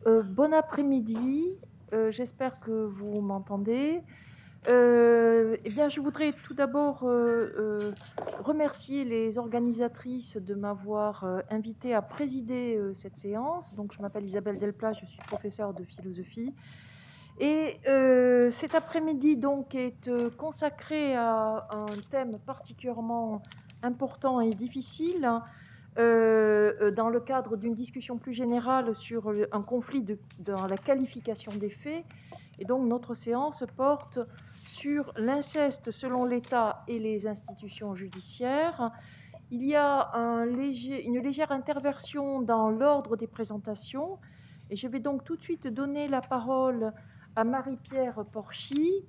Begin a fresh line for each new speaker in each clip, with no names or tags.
Bon après-midi, j'espère que vous m'entendez. Eh bien, je voudrais tout d'abord, remercier les organisatrices de m'avoir, invitée à présider, cette séance. Donc je m'appelle Isabelle Delplat, je suis professeure de philosophie et cet après-midi donc est, consacré à un thème particulièrement important et difficile, dans le cadre d'une discussion plus générale sur un conflit dans la qualification des faits. Et donc notre séance porte sur l'inceste selon l'État et les institutions judiciaires. Il y a une légère interversion dans l'ordre des présentations. Et je vais donc tout de suite donner la parole à Marie-Pierre Porchy,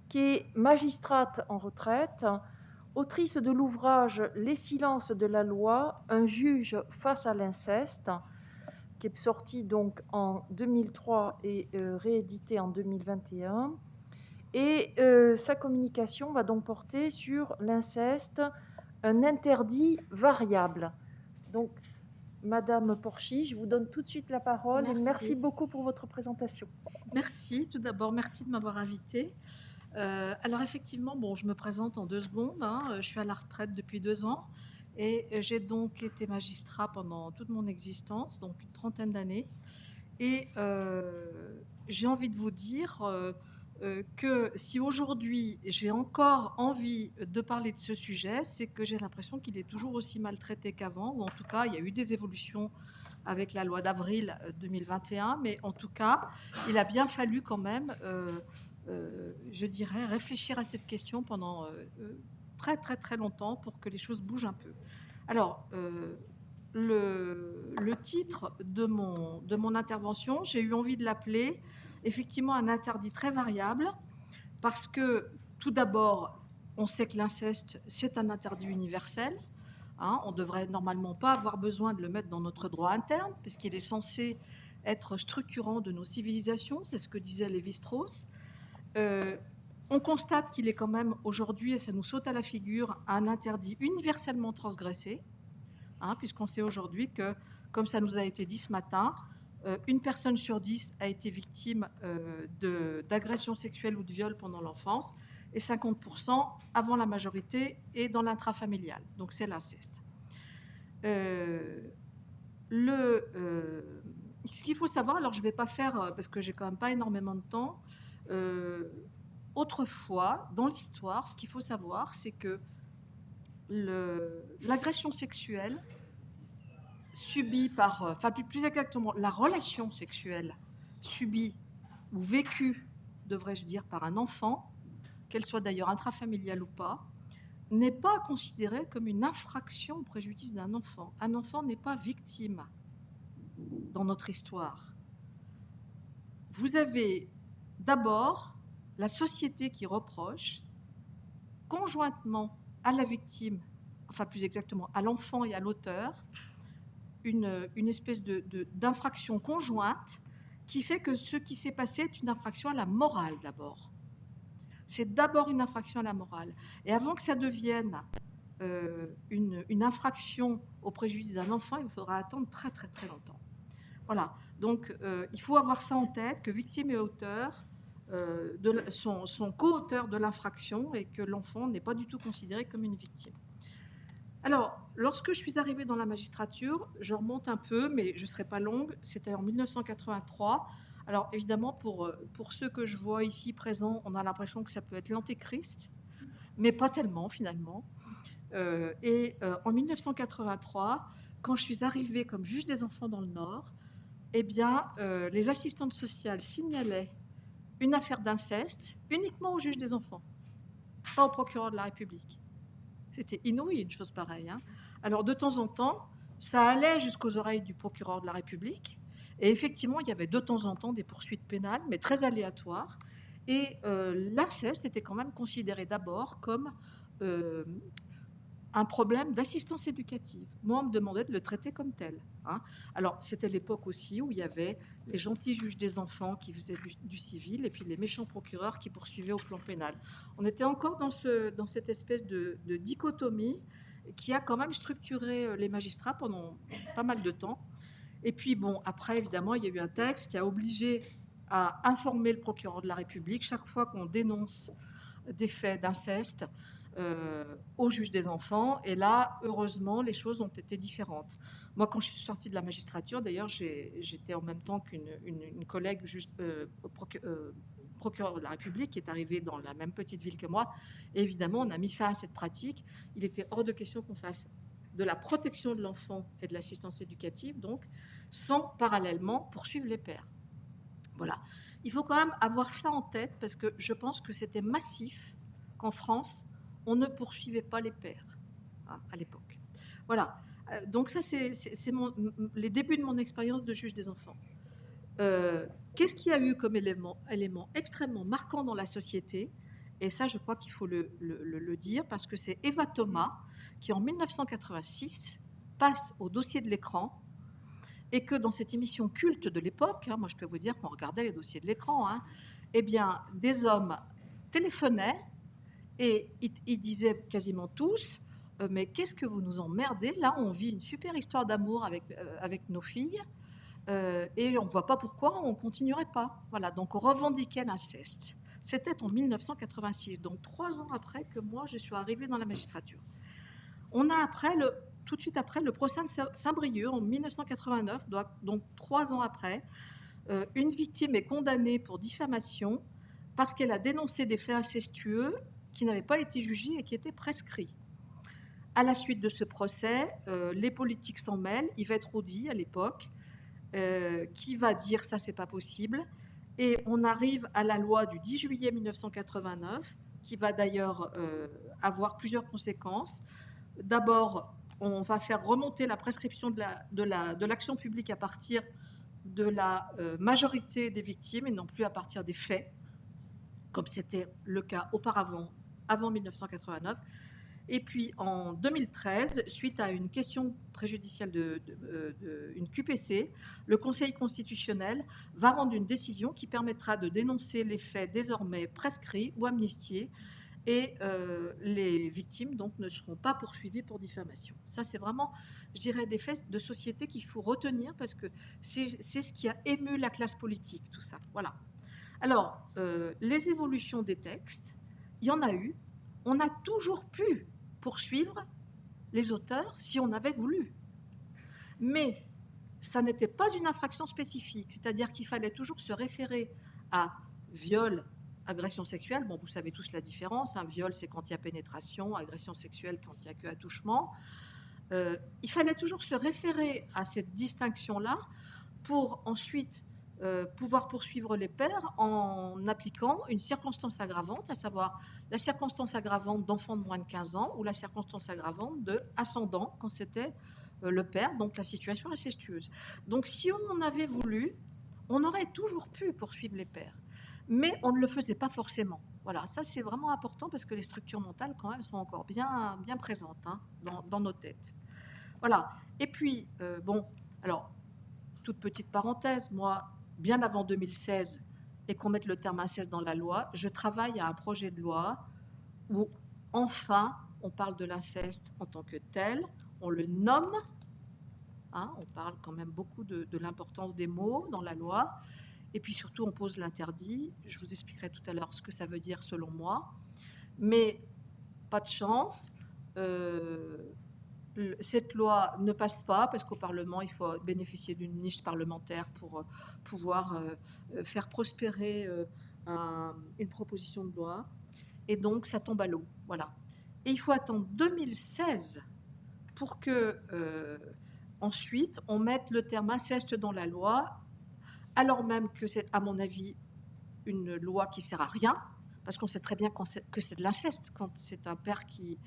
qui est magistrate en retraite, autrice de l'ouvrage Les silences de la loi, un juge face à l'inceste, qui est sorti donc en 2003 et réédité en 2021. Et sa communication va donc porter sur l'inceste, un interdit variable. Donc, Madame Porchy, je vous donne tout de suite la parole et merci
Merci.
beaucoup pour votre présentation.
Merci. Tout d'abord, merci de m'avoir invitée. Alors effectivement, bon, je me présente en 2 secondes, hein. Je suis à la retraite depuis 2 ans et j'ai donc été magistrat pendant toute mon existence, donc une trentaine d'années. Et j'ai envie de vous dire que si aujourd'hui j'ai encore envie de parler de ce sujet, c'est que j'ai l'impression qu'il est toujours aussi maltraité qu'avant, ou en tout cas, il y a eu des évolutions avec la loi d'avril 2021, mais en tout cas, il a bien fallu quand même, je dirais, réfléchir à cette question pendant très très très longtemps pour que les choses bougent un peu. Alors, le titre de mon intervention, j'ai eu envie de l'appeler effectivement un interdit très variable, parce que tout d'abord, on sait que l'inceste, c'est un interdit universel. Hein, on ne devrait normalement pas avoir besoin de le mettre dans notre droit interne, puisqu'il est censé être structurant de nos civilisations, c'est ce que disait Lévi-Strauss. Euh, on constate qu'il est quand même aujourd'hui, et ça nous saute à la figure, un interdit universellement transgressé, hein, puisqu'on sait aujourd'hui que, comme ça nous a été dit ce matin, une personne sur 10 a été victime d'agression sexuelle ou de viol pendant l'enfance, et 50% avant la majorité et dans l'intrafamilial. Donc c'est l'inceste. Ce qu'il faut savoir, alors je ne vais pas faire, parce que j'ai quand même pas énormément de temps, euh, autrefois, dans l'histoire, ce qu'il faut savoir, c'est que l'agression sexuelle subie par, enfin plus exactement, la relation sexuelle subie ou vécue, devrais-je dire, par un enfant, qu'elle soit d'ailleurs intrafamiliale ou pas, n'est pas considérée comme une infraction au préjudice d'un enfant. Un enfant n'est pas victime dans notre histoire. Vous avez d'abord la société qui reproche conjointement à la victime, enfin plus exactement à l'enfant et à l'auteur, une espèce d'infraction conjointe qui fait que ce qui s'est passé est une infraction à la morale d'abord. C'est d'abord une infraction à la morale. Et avant que ça devienne une infraction au préjudice d'un enfant, il faudra attendre très très très longtemps. Voilà, donc il faut avoir ça en tête, que victime et auteur sont co-auteurs de l'infraction et que l'enfant n'est pas du tout considéré comme une victime. Alors, lorsque je suis arrivée dans la magistrature, je remonte un peu, mais je ne serai pas longue, c'était en 1983. Alors, évidemment, pour ceux que je vois ici présents, on a l'impression que ça peut être l'antéchrist, mais pas tellement finalement. En 1983, quand je suis arrivée comme juge des enfants dans le Nord, eh bien, les assistantes sociales signalaient une affaire d'inceste uniquement au juge des enfants, pas au procureur de la République. C'était inouï, une chose pareille. Hein. Alors, de temps en temps, ça allait jusqu'aux oreilles du procureur de la République. Et effectivement, il y avait de temps en temps des poursuites pénales, mais très aléatoires. Et l'inceste était quand même considéré d'abord comme euh, un problème d'assistance éducative. Moi, on me demandait de le traiter comme tel. Hein. Alors, c'était l'époque aussi où il y avait les gentils juges des enfants qui faisaient du civil et puis les méchants procureurs qui poursuivaient au plan pénal. On était encore dans cette espèce de dichotomie qui a quand même structuré les magistrats pendant pas mal de temps. Et puis, bon, après, évidemment, il y a eu un texte qui a obligé à informer le procureur de la République chaque fois qu'on dénonce des faits d'inceste au juge des enfants. Et là, heureusement, les choses ont été différentes. Moi, quand je suis sortie de la magistrature, d'ailleurs, j'étais en même temps qu'une collègue procureur de la République qui est arrivée dans la même petite ville que moi. Et évidemment, on a mis fin à cette pratique. Il était hors de question qu'on fasse de la protection de l'enfant et de l'assistance éducative, donc, sans parallèlement poursuivre les pères. Voilà. Il faut quand même avoir ça en tête parce que je pense que c'était massif qu'en France, on ne poursuivait pas les pères à l'époque. Voilà. Donc ça, c'est les débuts de mon expérience de juge des enfants. Qu'est-ce qu'il y a eu comme élément extrêmement marquant dans la société? Et ça, je crois qu'il faut le dire, parce que c'est Eva Thomas qui, en 1986, passe au dossier de l'écran, et que dans cette émission culte de l'époque, moi je peux vous dire qu'on regardait les dossiers de l'écran, eh bien, des hommes téléphonaient et ils disaient quasiment tous mais qu'est-ce que vous nous emmerdez? Là, on vit une super histoire d'amour avec nos filles et on ne voit pas pourquoi on ne continuerait pas. Voilà, donc on revendiquait l'inceste. C'était en 1986, donc 3 ans après que moi je suis arrivée dans la magistrature. On a tout de suite après le procès de Saint-Brieuc en 1989, donc 3 ans après, une victime est condamnée pour diffamation parce qu'elle a dénoncé des faits incestueux qui n'avaient pas été jugés et qui étaient prescrits. À la suite de ce procès, les politiques s'en mêlent. Yvette Roudy, à l'époque, qui va dire ça, c'est pas possible. Et on arrive à la loi du 10 juillet 1989, qui va d'ailleurs avoir plusieurs conséquences. D'abord, on va faire remonter la prescription de l'action publique à partir de la majorité des victimes et non plus à partir des faits, comme c'était le cas auparavant, avant 1989. Et puis en 2013, suite à une question préjudicielle une QPC, le Conseil constitutionnel va rendre une décision qui permettra de dénoncer les faits désormais prescrits ou amnistiés, et les victimes donc ne seront pas poursuivies pour diffamation. Ça, c'est vraiment, je dirais, des faits de société qu'il faut retenir parce que c'est ce qui a ému la classe politique, tout ça. Voilà. Alors, les évolutions des textes, il y en a eu. On a toujours pu poursuivre les auteurs si on avait voulu. Mais ça n'était pas une infraction spécifique, c'est-à-dire qu'il fallait toujours se référer à viol, agression sexuelle. Bon, vous savez tous la différence. Un viol, c'est quand il y a pénétration. Agression sexuelle, quand il n'y a que attouchement. Il fallait toujours se référer à cette distinction-là pour ensuite pouvoir poursuivre les pères en appliquant une circonstance aggravante, à savoir la circonstance aggravante d'enfant de moins de 15 ans ou la circonstance aggravante de ascendant quand c'était le père, donc la situation incestueuse. Donc si on avait voulu, on aurait toujours pu poursuivre les pères. Mais on ne le faisait pas forcément. Voilà, ça c'est vraiment important parce que les structures mentales quand même sont encore bien présentes dans nos têtes. Voilà. Et puis, bon, alors, toute petite parenthèse, moi, bien avant 2016, et qu'on mette le terme inceste dans la loi, je travaille à un projet de loi où, enfin, on parle de l'inceste en tant que tel, on le nomme, on parle quand même beaucoup de l'importance des mots dans la loi, et puis surtout, on pose l'interdit. Je vous expliquerai tout à l'heure ce que ça veut dire selon moi. Mais pas de chance, cette loi ne passe pas parce qu'au Parlement, il faut bénéficier d'une niche parlementaire pour pouvoir faire prospérer une proposition de loi. Et donc, ça tombe à l'eau. Voilà. Et il faut attendre 2016 pour que, ensuite, on mette le terme inceste dans la loi, alors même que c'est, à mon avis, une loi qui ne sert à rien, parce qu'on sait très bien que c'est de l'inceste quand c'est un père qui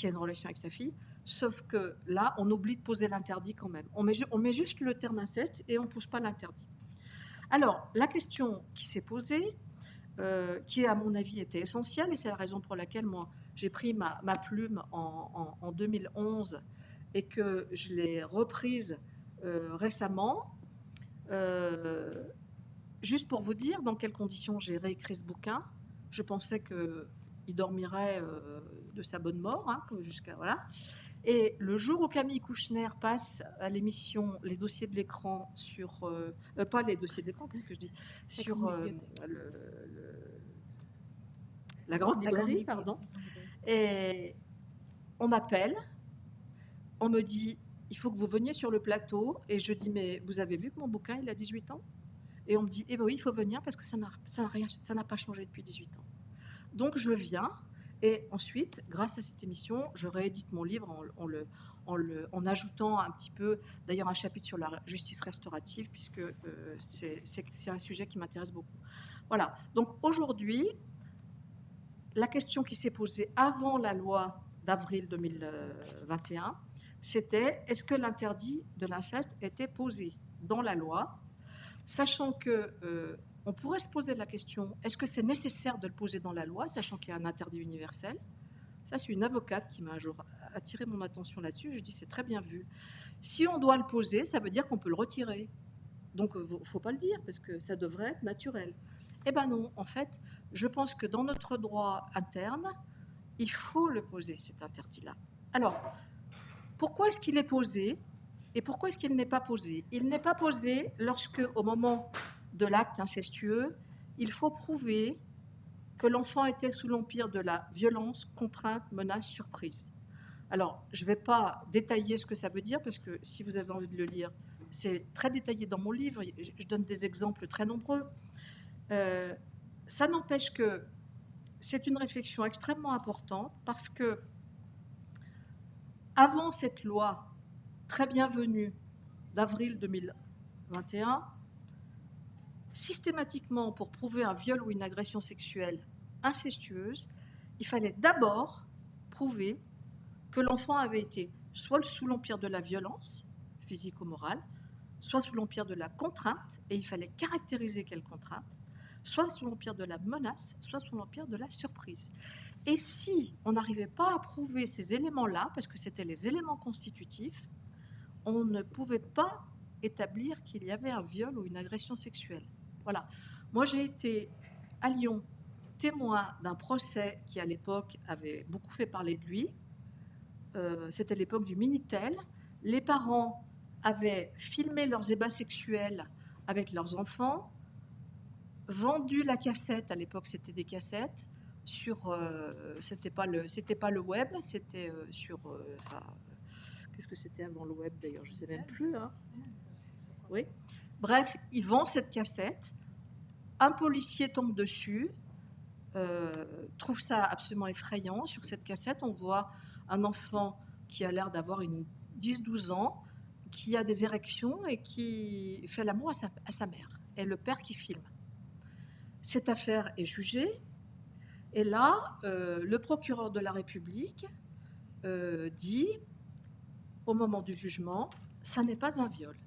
a une relation avec sa fille, sauf que là, on oublie de poser l'interdit quand même. On met juste le terme inceste et on ne pose pas l'interdit. Alors, la question qui s'est posée, qui à mon avis était essentielle, et c'est la raison pour laquelle moi j'ai pris ma plume en 2011 et que je l'ai reprise récemment, juste pour vous dire dans quelles conditions j'ai réécrit ce bouquin. Je pensais qu'il dormirait de sa bonne mort, jusqu'à voilà. Et le jour où Camille Kouchner passe à l'émission Les dossiers de l'écran sur... pas les dossiers de l'écran, qu'est-ce que je dis? Sur la grande librairie, pardon. Et on m'appelle, on me dit, il faut que vous veniez sur le plateau. Et je dis, mais vous avez vu que mon bouquin, il a 18 ans? Et on me dit, eh ben oui, il faut venir parce que ça n'a pas changé depuis 18 ans. Donc je viens, et ensuite, grâce à cette émission, je réédite mon livre en ajoutant un petit peu, d'ailleurs un chapitre sur la justice restaurative, puisque c'est un sujet qui m'intéresse beaucoup. Voilà, donc aujourd'hui, la question qui s'est posée avant la loi d'avril 2021, c'était est-ce que l'interdit de l'inceste était posé dans la loi, sachant que on pourrait se poser la question, est-ce que c'est nécessaire de le poser dans la loi, sachant qu'il y a un interdit universel? Ça, c'est une avocate qui m'a un jour attiré mon attention là-dessus. Je dis, c'est très bien vu. Si on doit le poser, ça veut dire qu'on peut le retirer. Donc, il ne faut pas le dire, parce que ça devrait être naturel. Eh bien non, en fait, je pense que dans notre droit interne, il faut le poser, cet interdit-là. Alors, pourquoi est-ce qu'il est posé et pourquoi est-ce qu'il n'est pas posé? Il n'est pas posé lorsque, au moment de l'acte incestueux, il faut prouver que l'enfant était sous l'empire de la violence, contrainte, menace, surprise. Alors, je ne vais pas détailler ce que ça veut dire, parce que si vous avez envie de le lire, c'est très détaillé dans mon livre, je donne des exemples très nombreux. Ça n'empêche que c'est une réflexion extrêmement importante, parce que avant cette loi très bienvenue d'avril 2021, systématiquement, pour prouver un viol ou une agression sexuelle incestueuse, il fallait d'abord prouver que l'enfant avait été soit sous l'empire de la violence physique ou morale, soit sous l'empire de la contrainte, et il fallait caractériser quelle contrainte, soit sous l'empire de la menace, soit sous l'empire de la surprise. Et si on n'arrivait pas à prouver ces éléments-là, parce que c'était les éléments constitutifs, on ne pouvait pas établir qu'il y avait un viol ou une agression sexuelle. Voilà. Moi, j'ai été à Lyon témoin d'un procès qui, à l'époque, avait beaucoup fait parler de lui. C'était l'époque du Minitel. Les parents avaient filmé leurs ébats sexuels avec leurs enfants, vendu la cassette, à l'époque c'était des cassettes, sur, c'était pas le web, c'était qu'est-ce que c'était avant le web d'ailleurs, je ne sais même plus. Hein. Oui. Bref, ils vendent cette cassette, un policier tombe dessus, trouve ça absolument effrayant. Sur cette cassette, on voit un enfant qui a l'air d'avoir 10-12 ans, qui a des érections et qui fait l'amour à sa mère, et le père qui filme. Cette affaire est jugée, et là, le procureur de la République dit, au moment du jugement, ça n'est pas un viol.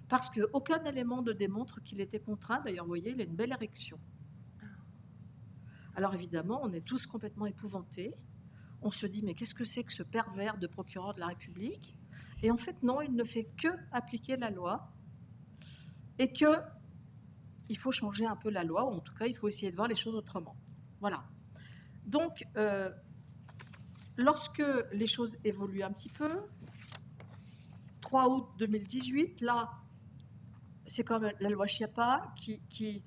Parce qu'aucun élément ne démontre qu'il était contraint. D'ailleurs, vous voyez, il a une belle érection. Alors évidemment, on est tous complètement épouvantés. On se dit, mais qu'est-ce que c'est que ce pervers de procureur de la République? Et en fait, non, il ne fait que appliquer la loi, et qu'il faut changer un peu la loi, ou en tout cas, il faut essayer de voir les choses autrement. Voilà. Donc, lorsque les choses évoluent un petit peu, 3 août 2018, là, c'est quand même la loi Schiappa qui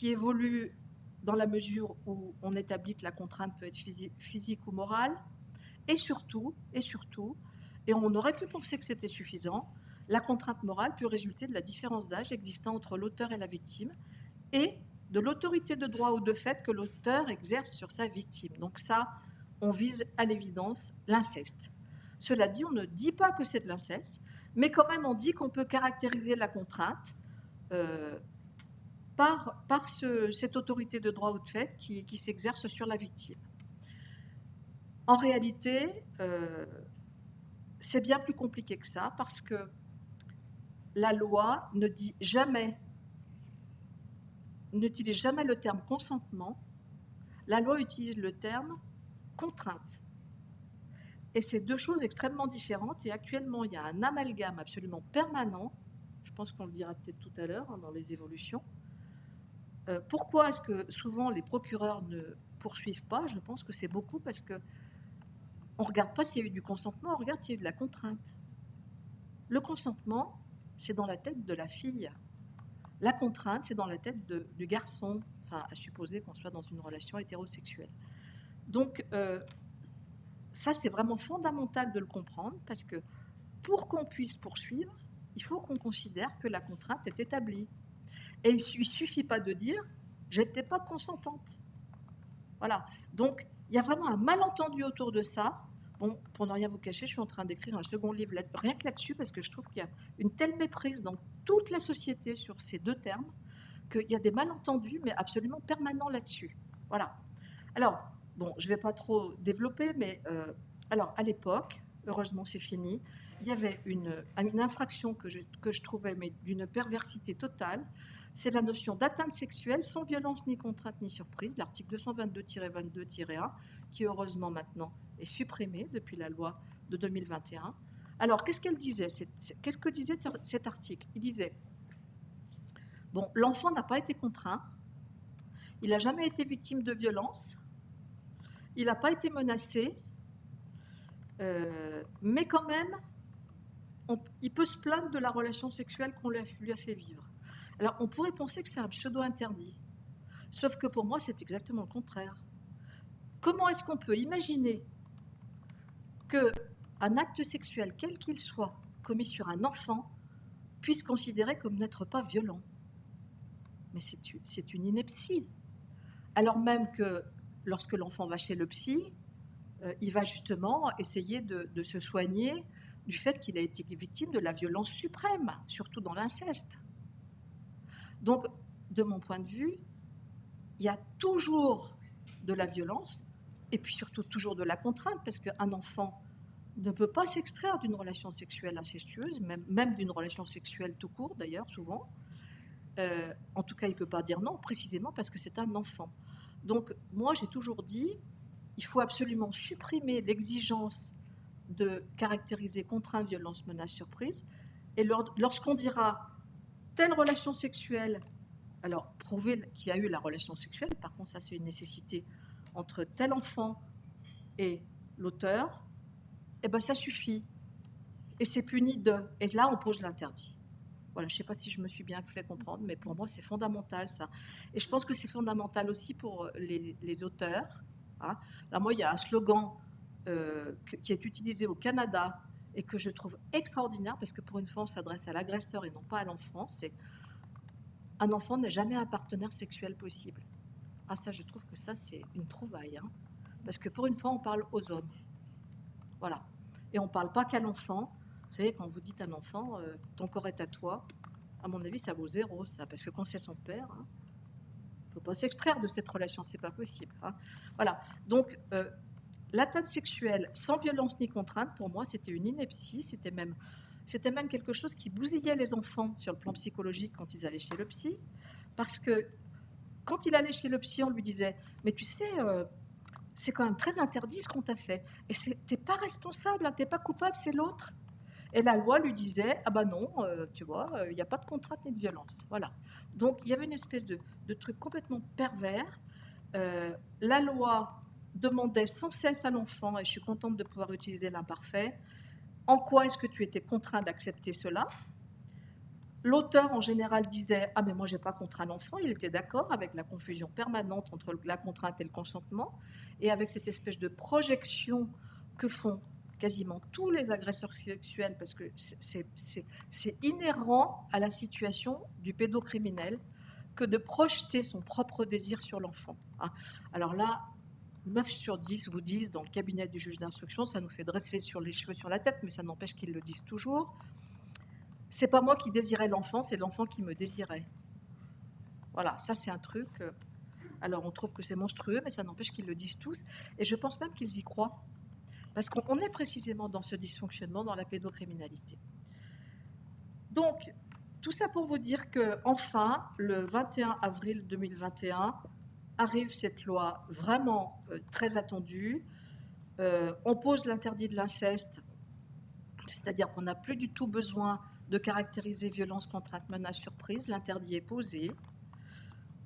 évolue dans la mesure où on établit que la contrainte peut être physique ou morale, et surtout, et on aurait pu penser que c'était suffisant, la contrainte morale peut résulter de la différence d'âge existant entre l'auteur et la victime, et de l'autorité de droit ou de fait que l'auteur exerce sur sa victime. Donc ça, on vise à l'évidence l'inceste. Cela dit, on ne dit pas que c'est de l'inceste, mais quand même on dit qu'on peut caractériser la contrainte par cette autorité de droit ou de fait qui s'exerce sur la victime. En réalité, c'est bien plus compliqué que ça, parce que la loi n'utilise jamais le terme consentement, la loi utilise le terme contrainte. Et c'est deux choses extrêmement différentes, et actuellement il y a un amalgame absolument permanent, je pense qu'on le dira peut-être tout à l'heure dans les évolutions. Pourquoi est-ce que souvent les procureurs ne poursuivent pas? Je pense que c'est beaucoup parce que on ne regarde pas s'il y a eu du consentement, on regarde s'il y a eu de la contrainte. Le consentement, c'est dans la tête de la fille. La contrainte, c'est dans la tête du garçon, enfin, à supposer qu'on soit dans une relation hétérosexuelle. Donc, ça, c'est vraiment fondamental de le comprendre, parce que pour qu'on puisse poursuivre, il faut qu'on considère que la contrainte est établie. Et il ne suffit pas de dire « j'étais pas consentante ». Voilà. Donc, il y a vraiment un malentendu autour de ça. Bon, pour ne rien vous cacher, je suis en train d'écrire un second livre rien que là-dessus, parce que je trouve qu'il y a une telle méprise dans toute la société sur ces deux termes, qu'il y a des malentendus, mais absolument permanents là-dessus. Voilà. Alors, bon, je ne vais pas trop développer, mais alors, à l'époque, heureusement c'est fini, il y avait une infraction que je trouvais mais d'une perversité totale, c'est la notion d'atteinte sexuelle sans violence ni contrainte ni surprise, l'article 222-22-1, qui heureusement maintenant est supprimé depuis la loi de 2021. Alors, qu'est-ce qu'elle disait qu'est-ce que disait cet article? Il disait, bon, l'enfant n'a pas été contraint, il n'a jamais été victime de violence, il n'a pas été menacé, mais quand même, il peut se plaindre de la relation sexuelle qu'on lui a fait vivre. Alors, on pourrait penser que c'est un pseudo-interdit, sauf que pour moi, c'est exactement le contraire. Comment est-ce qu'on peut imaginer qu'un acte sexuel, quel qu'il soit, commis sur un enfant, puisse considérer comme n'être pas violent? Mais c'est une ineptie. Alors même que lorsque l'enfant va chez le psy, il va justement essayer de se soigner du fait qu'il a été victime de la violence suprême, surtout dans l'inceste. Donc, de mon point de vue, il y a toujours de la violence et puis surtout toujours de la contrainte, parce qu'un enfant ne peut pas s'extraire d'une relation sexuelle incestueuse, même d'une relation sexuelle tout court d'ailleurs, souvent. En tout cas, il ne peut pas dire non, précisément parce que c'est un enfant. Donc, moi, j'ai toujours dit, il faut absolument supprimer l'exigence de caractériser contrainte, violence, menace, surprise. Et lorsqu'on dira telle relation sexuelle, alors prouver qu'il y a eu la relation sexuelle, par contre, ça c'est une nécessité, entre tel enfant et l'auteur, eh ben ça suffit. Et c'est puni de. Et là, on pose l'interdit. Voilà, je ne sais pas si je me suis bien fait comprendre, mais pour moi, c'est fondamental, ça. Et je pense que c'est fondamental aussi pour les auteurs. Hein. Là, moi, il y a un slogan qui est utilisé au Canada et que je trouve extraordinaire, parce que pour une fois, on s'adresse à l'agresseur et non pas à l'enfant. C'est « un enfant n'est jamais un partenaire sexuel possible ». Ah, ça, je trouve que ça, c'est une trouvaille. Hein. Parce que pour une fois, on parle aux hommes. Voilà. Et on ne parle pas qu'à l'enfant. Vous savez, quand vous dites à un enfant, ton corps est à toi, à mon avis, ça vaut 0, ça. Parce que quand c'est son père, hein, on ne peut pas s'extraire de cette relation, c'est pas possible. Hein. Voilà. Donc, l'atteinte sexuelle sans violence ni contrainte, pour moi, c'était une ineptie. C'était même quelque chose qui bousillait les enfants sur le plan psychologique quand ils allaient chez le psy. Parce que quand il allait chez le psy, on lui disait « Mais tu sais, c'est quand même très interdit ce qu'on t'a fait. Et t'es pas responsable, hein, t'es pas coupable, c'est l'autre. » Et la loi lui disait « Ah ben non, tu vois, il n'y a pas de contrainte ni de violence. » Voilà. Donc, il y avait une espèce de truc complètement pervers. La loi demandait sans cesse à l'enfant, et je suis contente de pouvoir utiliser l'imparfait, en quoi est-ce que tu étais contraint d'accepter cela? L'auteur, en général, disait « Ah, mais moi, je n'ai pas contraint l'enfant ». Il était d'accord avec la confusion permanente entre la contrainte et le consentement, et avec cette espèce de projection que font quasiment tous les agresseurs sexuels, parce que c'est inhérent à la situation du pédocriminel que de projeter son propre désir sur l'enfant. Hein. Alors là, 9 sur 10 vous disent, dans le cabinet du juge d'instruction, ça nous fait dresser les cheveux sur la tête, mais ça n'empêche qu'ils le disent toujours. C'est pas moi qui désirais l'enfant, c'est l'enfant qui me désirait. Voilà, ça c'est un truc. Alors on trouve que c'est monstrueux, mais ça n'empêche qu'ils le disent tous. Et je pense même qu'ils y croient. Parce qu'on est précisément dans ce dysfonctionnement, dans la pédocriminalité. Donc, tout ça pour vous dire qu'enfin, le 21 avril 2021, arrive cette loi vraiment très attendue. On pose l'interdit de l'inceste, c'est-à-dire qu'on n'a plus du tout besoin de caractériser violence, contrainte, menace, surprise. L'interdit est posé.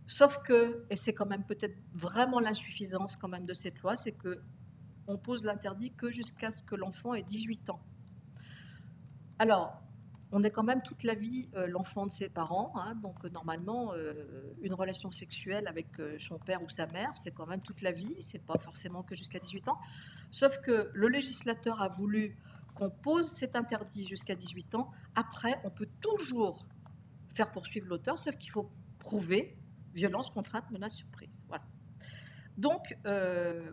Sauf que, et c'est quand même peut-être vraiment l'insuffisance quand même de cette loi, c'est que on pose l'interdit que jusqu'à ce que l'enfant ait 18 ans. Alors, on est quand même toute la vie l'enfant de ses parents, hein, donc normalement, une relation sexuelle avec son père ou sa mère, c'est quand même toute la vie, c'est pas forcément que jusqu'à 18 ans. Sauf que le législateur a voulu qu'on pose cet interdit jusqu'à 18 ans. Après, on peut toujours faire poursuivre l'auteur, sauf qu'il faut prouver violence, contrainte, menace, surprise. Voilà. Donc,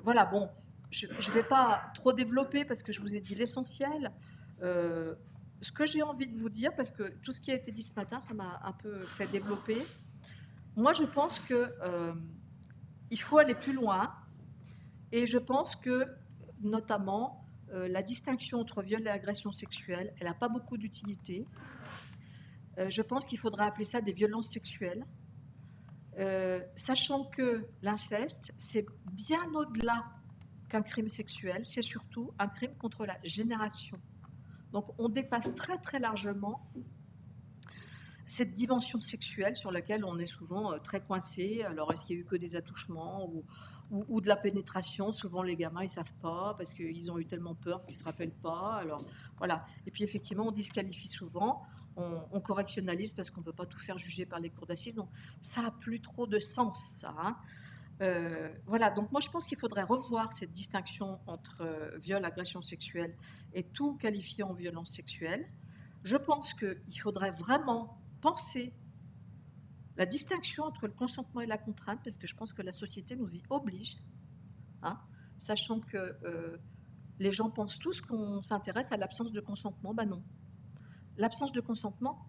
voilà, bon, je ne vais pas trop développer parce que je vous ai dit l'essentiel. Ce que j'ai envie de vous dire, parce que tout ce qui a été dit ce matin, ça m'a un peu fait développer. Moi, je pense qu'il faut aller plus loin. Et je pense que, notamment, la distinction entre viol et agression sexuelle, elle n'a pas beaucoup d'utilité. Je pense qu'il faudrait appeler ça des violences sexuelles. Sachant que l'inceste, c'est bien au-delà qu'un crime sexuel, c'est surtout un crime contre la génération. Donc on dépasse très très largement cette dimension sexuelle sur laquelle on est souvent très coincé. Alors est-ce qu'il n'y a eu que des attouchements ou de la pénétration? Souvent les gamins ils ne savent pas parce qu'ils ont eu tellement peur qu'ils ne se rappellent pas. Alors voilà. Et puis effectivement on disqualifie souvent, on correctionnalise parce qu'on ne peut pas tout faire juger par les cours d'assises. Donc ça n'a plus trop de sens ça. Hein. Voilà, donc moi je pense qu'il faudrait revoir cette distinction entre viol, agression sexuelle et tout qualifié en violence sexuelle. Je pense qu'il faudrait vraiment penser la distinction entre le consentement et la contrainte, parce que je pense que la société nous y oblige, hein, sachant que les gens pensent tous qu'on s'intéresse à l'absence de consentement. Ben non. L'absence de consentement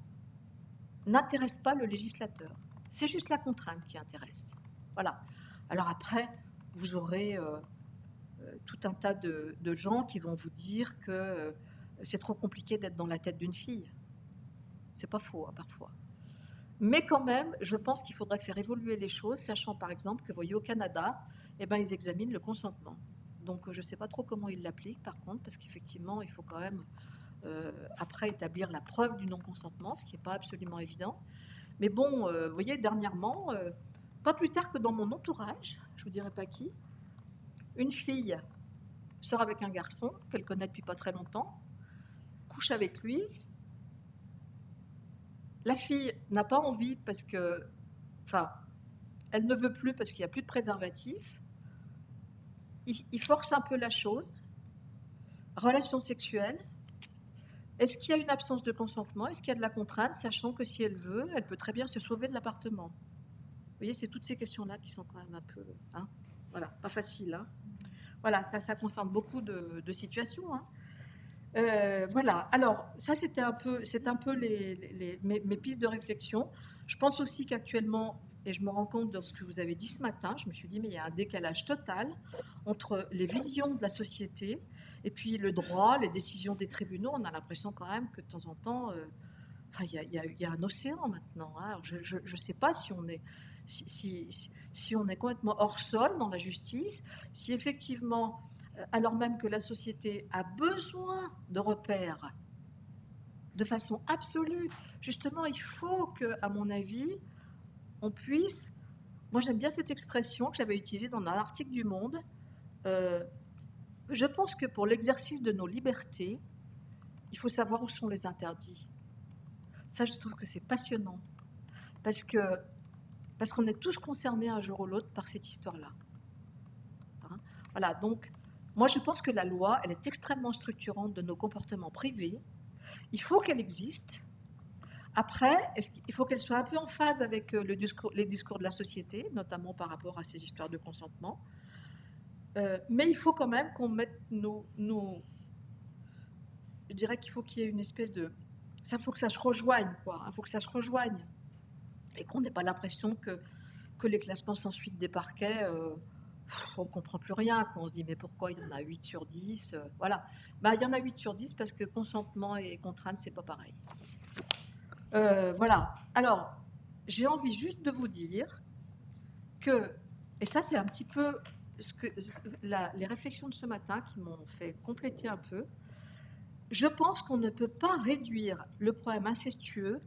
n'intéresse pas le législateur. C'est juste la contrainte qui intéresse. Voilà. Alors après, vous aurez tout un tas de gens qui vont vous dire que c'est trop compliqué d'être dans la tête d'une fille. C'est pas faux, hein, parfois. Mais quand même, je pense qu'il faudrait faire évoluer les choses, sachant par exemple que, vous voyez, au Canada, eh ben, ils examinent le consentement. Donc je ne sais pas trop comment ils l'appliquent, par contre, parce qu'effectivement, il faut quand même après établir la preuve du non-consentement, ce qui n'est pas absolument évident. Mais bon, vous voyez, dernièrement, pas plus tard que dans mon entourage, je ne vous dirai pas qui, une fille sort avec un garçon qu'elle connaît depuis pas très longtemps, couche avec lui. La fille n'a pas envie parce que, enfin, elle ne veut plus parce qu'il n'y a plus de préservatif. Il force un peu la chose. Relation sexuelle. Est-ce qu'il y a une absence de consentement? Est-ce qu'il y a de la contrainte, sachant que si elle veut, elle peut très bien se sauver de l'appartement? Vous voyez, c'est toutes ces questions-là qui sont quand même un peu, hein, voilà, pas faciles. Hein. Voilà, ça concerne beaucoup de situations. Hein. Voilà. Alors, ça, c'est un peu mes pistes de réflexion. Je pense aussi qu'actuellement, et je me rends compte de ce que vous avez dit ce matin, je me suis dit, mais il y a un décalage total entre les visions de la société et puis le droit, les décisions des tribunaux. On a l'impression quand même que de temps en temps, enfin, il y a un océan maintenant. Hein. Alors, je ne sais pas si on est, si on est complètement hors sol dans la justice, si effectivement, alors même que la société a besoin de repères de façon absolue. Justement, il faut que, à mon avis, on puisse... Moi, j'aime bien cette expression que j'avais utilisée dans un article du Monde. Je pense que pour l'exercice de nos libertés, il faut savoir où sont les interdits. Ça, je trouve que c'est passionnant. Parce qu'on est tous concernés un jour ou l'autre par cette histoire-là. Hein? Voilà, donc, moi, je pense que la loi, elle est extrêmement structurante de nos comportements privés. Il faut qu'elle existe. Après, il faut qu'elle soit un peu en phase avec les discours de la société, notamment par rapport à ces histoires de consentement. Mais il faut quand même qu'on mette je dirais qu'il faut qu'il y ait une espèce de... Ça faut que ça se rejoigne, quoi. Il faut que ça se rejoigne. Et qu'on n'ait pas l'impression que les classements sans suite des parquets, on ne comprend plus rien. On se dit, mais pourquoi il y en a 8 sur 10 Voilà. Il y en a 8 sur 10 parce que consentement et contrainte, c'est pas pareil. Voilà. Alors, j'ai envie juste de vous dire que, et ça c'est un petit peu les réflexions de ce matin qui m'ont fait compléter un peu, je pense qu'on ne peut pas réduire le problème incestueux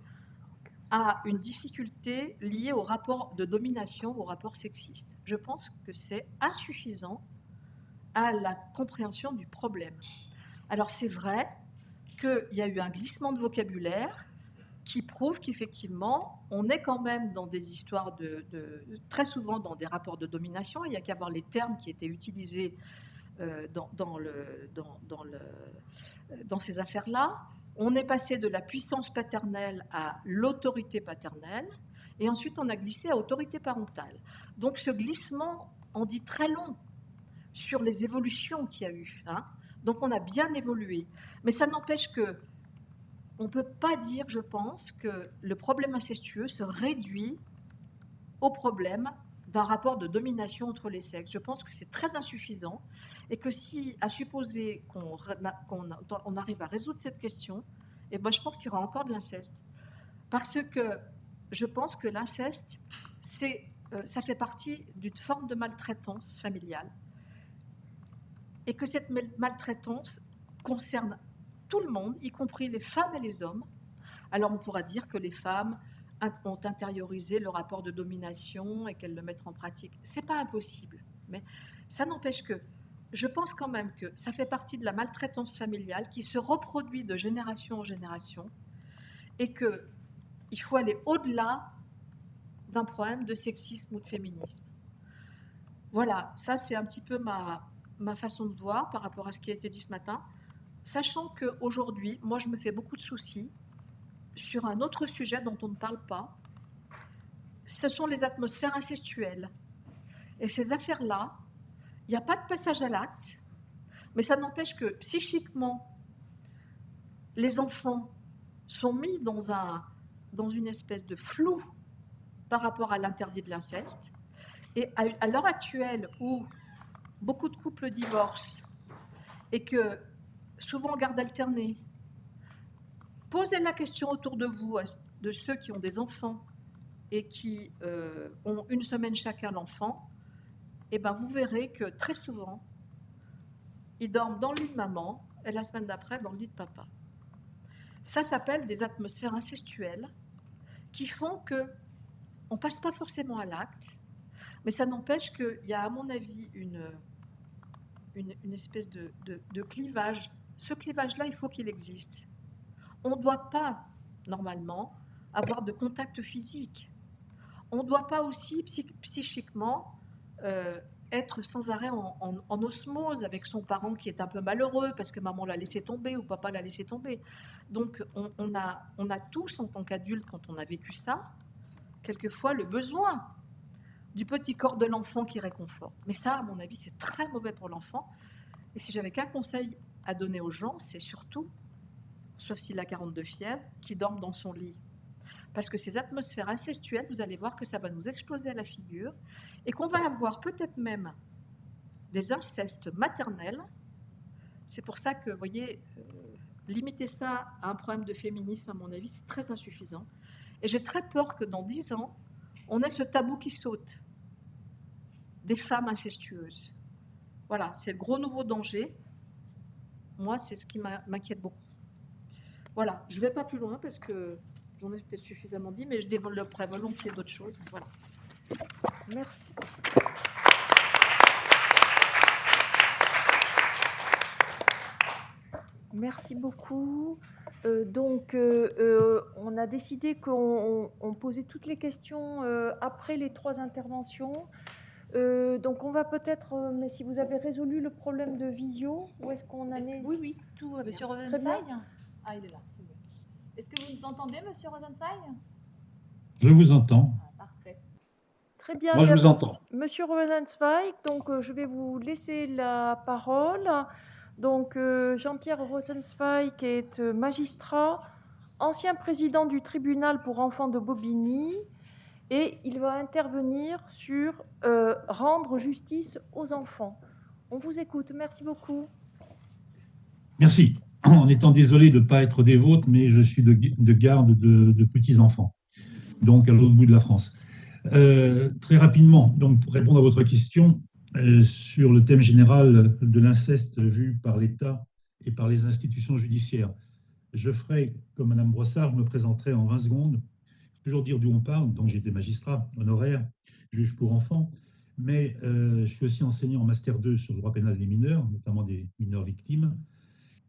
à une difficulté liée au rapport de domination, au rapport sexiste. Je pense que c'est insuffisant à la compréhension du problème. Alors c'est vrai qu'il y a eu un glissement de vocabulaire qui prouve qu'effectivement, on est quand même dans des histoires très souvent dans des rapports de domination. Il n'y a qu'à voir les termes qui étaient utilisés dans ces affaires-là. On est passé de la puissance paternelle à l'autorité paternelle, et ensuite on a glissé à autorité parentale. Donc ce glissement en dit très long sur les évolutions qu'il y a eu. Donc on a bien évolué. Mais ça n'empêche que on ne peut pas dire, je pense, que le problème incestueux se réduit au problème d'un rapport de domination entre les sexes. Je pense que c'est très insuffisant et que si, à supposer qu'on arrive à résoudre cette question, eh ben, je pense qu'il y aura encore de l'inceste. Parce que je pense que l'inceste, ça fait partie d'une forme de maltraitance familiale et que cette maltraitance concerne tout le monde, y compris les femmes et les hommes. Alors on pourra dire que les femmes ont intériorisé le rapport de domination et qu'elles le mettent en pratique. C'est pas impossible, mais ça n'empêche que je pense quand même que ça fait partie de la maltraitance familiale qui se reproduit de génération en génération et qu'il faut aller au-delà d'un problème de sexisme ou de féminisme. Voilà, ça c'est un petit peu ma façon de voir par rapport à ce qui a été dit ce matin. Sachant qu'aujourd'hui, moi, je me fais beaucoup de soucis sur un autre sujet dont on ne parle pas. Ce sont les atmosphères incestuelles. Et ces affaires-là, il n'y a pas de passage à l'acte, mais ça n'empêche que psychiquement, les enfants sont mis dans une espèce de flou par rapport à l'interdit de l'inceste. Et à l'heure actuelle, où beaucoup de couples divorcent et que souvent en garde alternée, posez la question autour de vous, de ceux qui ont des enfants et qui ont une semaine chacun l'enfant, et ben vous verrez que très souvent, ils dorment dans le lit de maman et la semaine d'après dans le lit de papa. Ça s'appelle des atmosphères incestuelles qui font qu'on ne passe pas forcément à l'acte, mais ça n'empêche qu'il y a, à mon avis, une espèce de clivage. Ce clivage-là, il faut qu'il existe. On ne doit pas, normalement, avoir de contact physique. On ne doit pas aussi, psychiquement, être sans arrêt en osmose avec son parent qui est un peu malheureux parce que maman l'a laissé tomber ou papa l'a laissé tomber. Donc, on a tous, en tant qu'adultes, quand on a vécu ça, quelquefois le besoin du petit corps de l'enfant qui réconforte. Mais ça, à mon avis, c'est très mauvais pour l'enfant. Et si j'avais qu'un conseil à donner aux gens, c'est surtout, sauf s'il a 42 fièvres, qu'il dorme dans son lit. Parce que ces atmosphères incestuelles, vous allez voir que ça va nous exploser à la figure et qu'on va avoir peut-être même des incestes maternels. C'est pour ça que, vous voyez, limiter ça à un problème de féminisme, à mon avis, c'est très insuffisant. Et j'ai très peur que dans 10 ans, on ait ce tabou qui saute des femmes incestueuses. Voilà, c'est le gros nouveau danger. Moi, c'est ce qui m'inquiète beaucoup. Voilà, je ne vais pas plus loin parce que j'en ai peut-être suffisamment dit, mais je développerai volontiers d'autres choses. Voilà.
Merci. Merci beaucoup. On a décidé qu'on posait toutes les questions après les 3 interventions. Donc, on va peut-être, mais si vous avez résolu le problème de visio, où est-ce qu'on en est?
Oui, tout va bien.
Monsieur
Très
Rosenzweig?
bien.
Ah, il est là. Est-ce que vous nous entendez, Monsieur Rosenzweig?
Je vous entends.
Ah, parfait.
Très bien.
Moi, je vous entends.
Monsieur Rosenzweig, donc je vais vous laisser la parole. Donc, Jean-Pierre Rosenzweig est magistrat, ancien président du tribunal pour enfants de Bobigny, et il va intervenir sur rendre justice aux enfants. On vous écoute. Merci beaucoup.
Merci. En étant désolé de ne pas être des vôtres, mais je suis de garde de petits-enfants, donc à l'autre bout de la France. Très rapidement, donc, pour répondre à votre question sur le thème général de l'inceste vu par l'État et par les institutions judiciaires, je ferai, comme Madame Brossard, je me présenterai en 20 secondes, toujours dire d'où on parle. Donc, j'étais magistrat honoraire, juge pour enfants. mais je suis aussi enseignant en Master 2 sur le droit pénal des mineurs, notamment des mineurs victimes.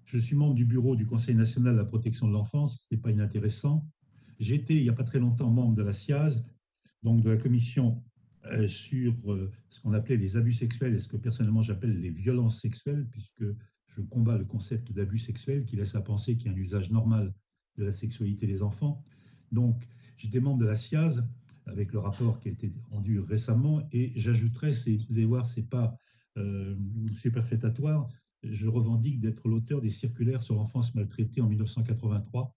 Je suis membre du bureau du Conseil national de la protection de l'enfance, ce n'est pas inintéressant. J'ai été, il n'y a pas très longtemps, membre de la SIAZ, donc de la commission sur ce qu'on appelait les abus sexuels et ce que personnellement j'appelle les violences sexuelles, puisque je combats le concept d'abus sexuel qui laisse à penser qu'il y a un usage normal de la sexualité des enfants. Donc, j'étais membre de la SIAZ avec le rapport qui a été rendu récemment, et j'ajouterais, vous allez voir, c'est pas superfétatoire, je revendique d'être l'auteur des circulaires sur l'enfance maltraitée en 1983,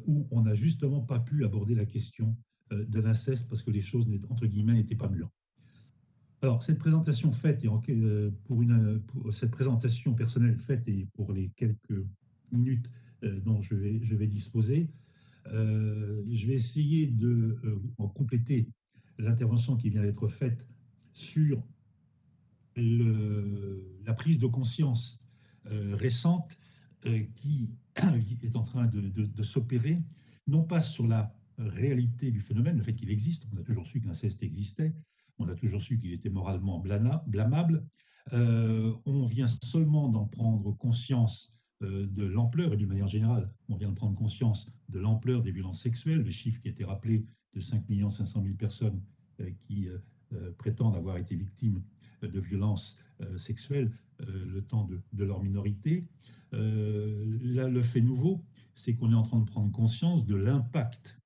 où on n'a justement pas pu aborder la question de l'inceste parce que les choses, entre guillemets, n'étaient pas mûres. Alors, cette présentation faite, et pour cette présentation personnelle faite et pour les quelques minutes dont je vais disposer, je vais essayer de compléter l'intervention qui vient d'être faite sur la prise de conscience récente qui est en train de s'opérer, non pas sur la réalité du phénomène, le fait qu'il existe, on a toujours su que l'inceste existait, on a toujours su qu'il était moralement blâmable, on vient seulement d'en prendre conscience de l'ampleur, et d'une manière générale, on vient de prendre conscience de l'ampleur des violences sexuelles, le chiffre qui a été rappelé de 5 500 000 personnes qui prétendent avoir été victimes de violences sexuelles le temps de leur minorité. Là, le fait nouveau, c'est qu'on est en train de prendre conscience de l'impact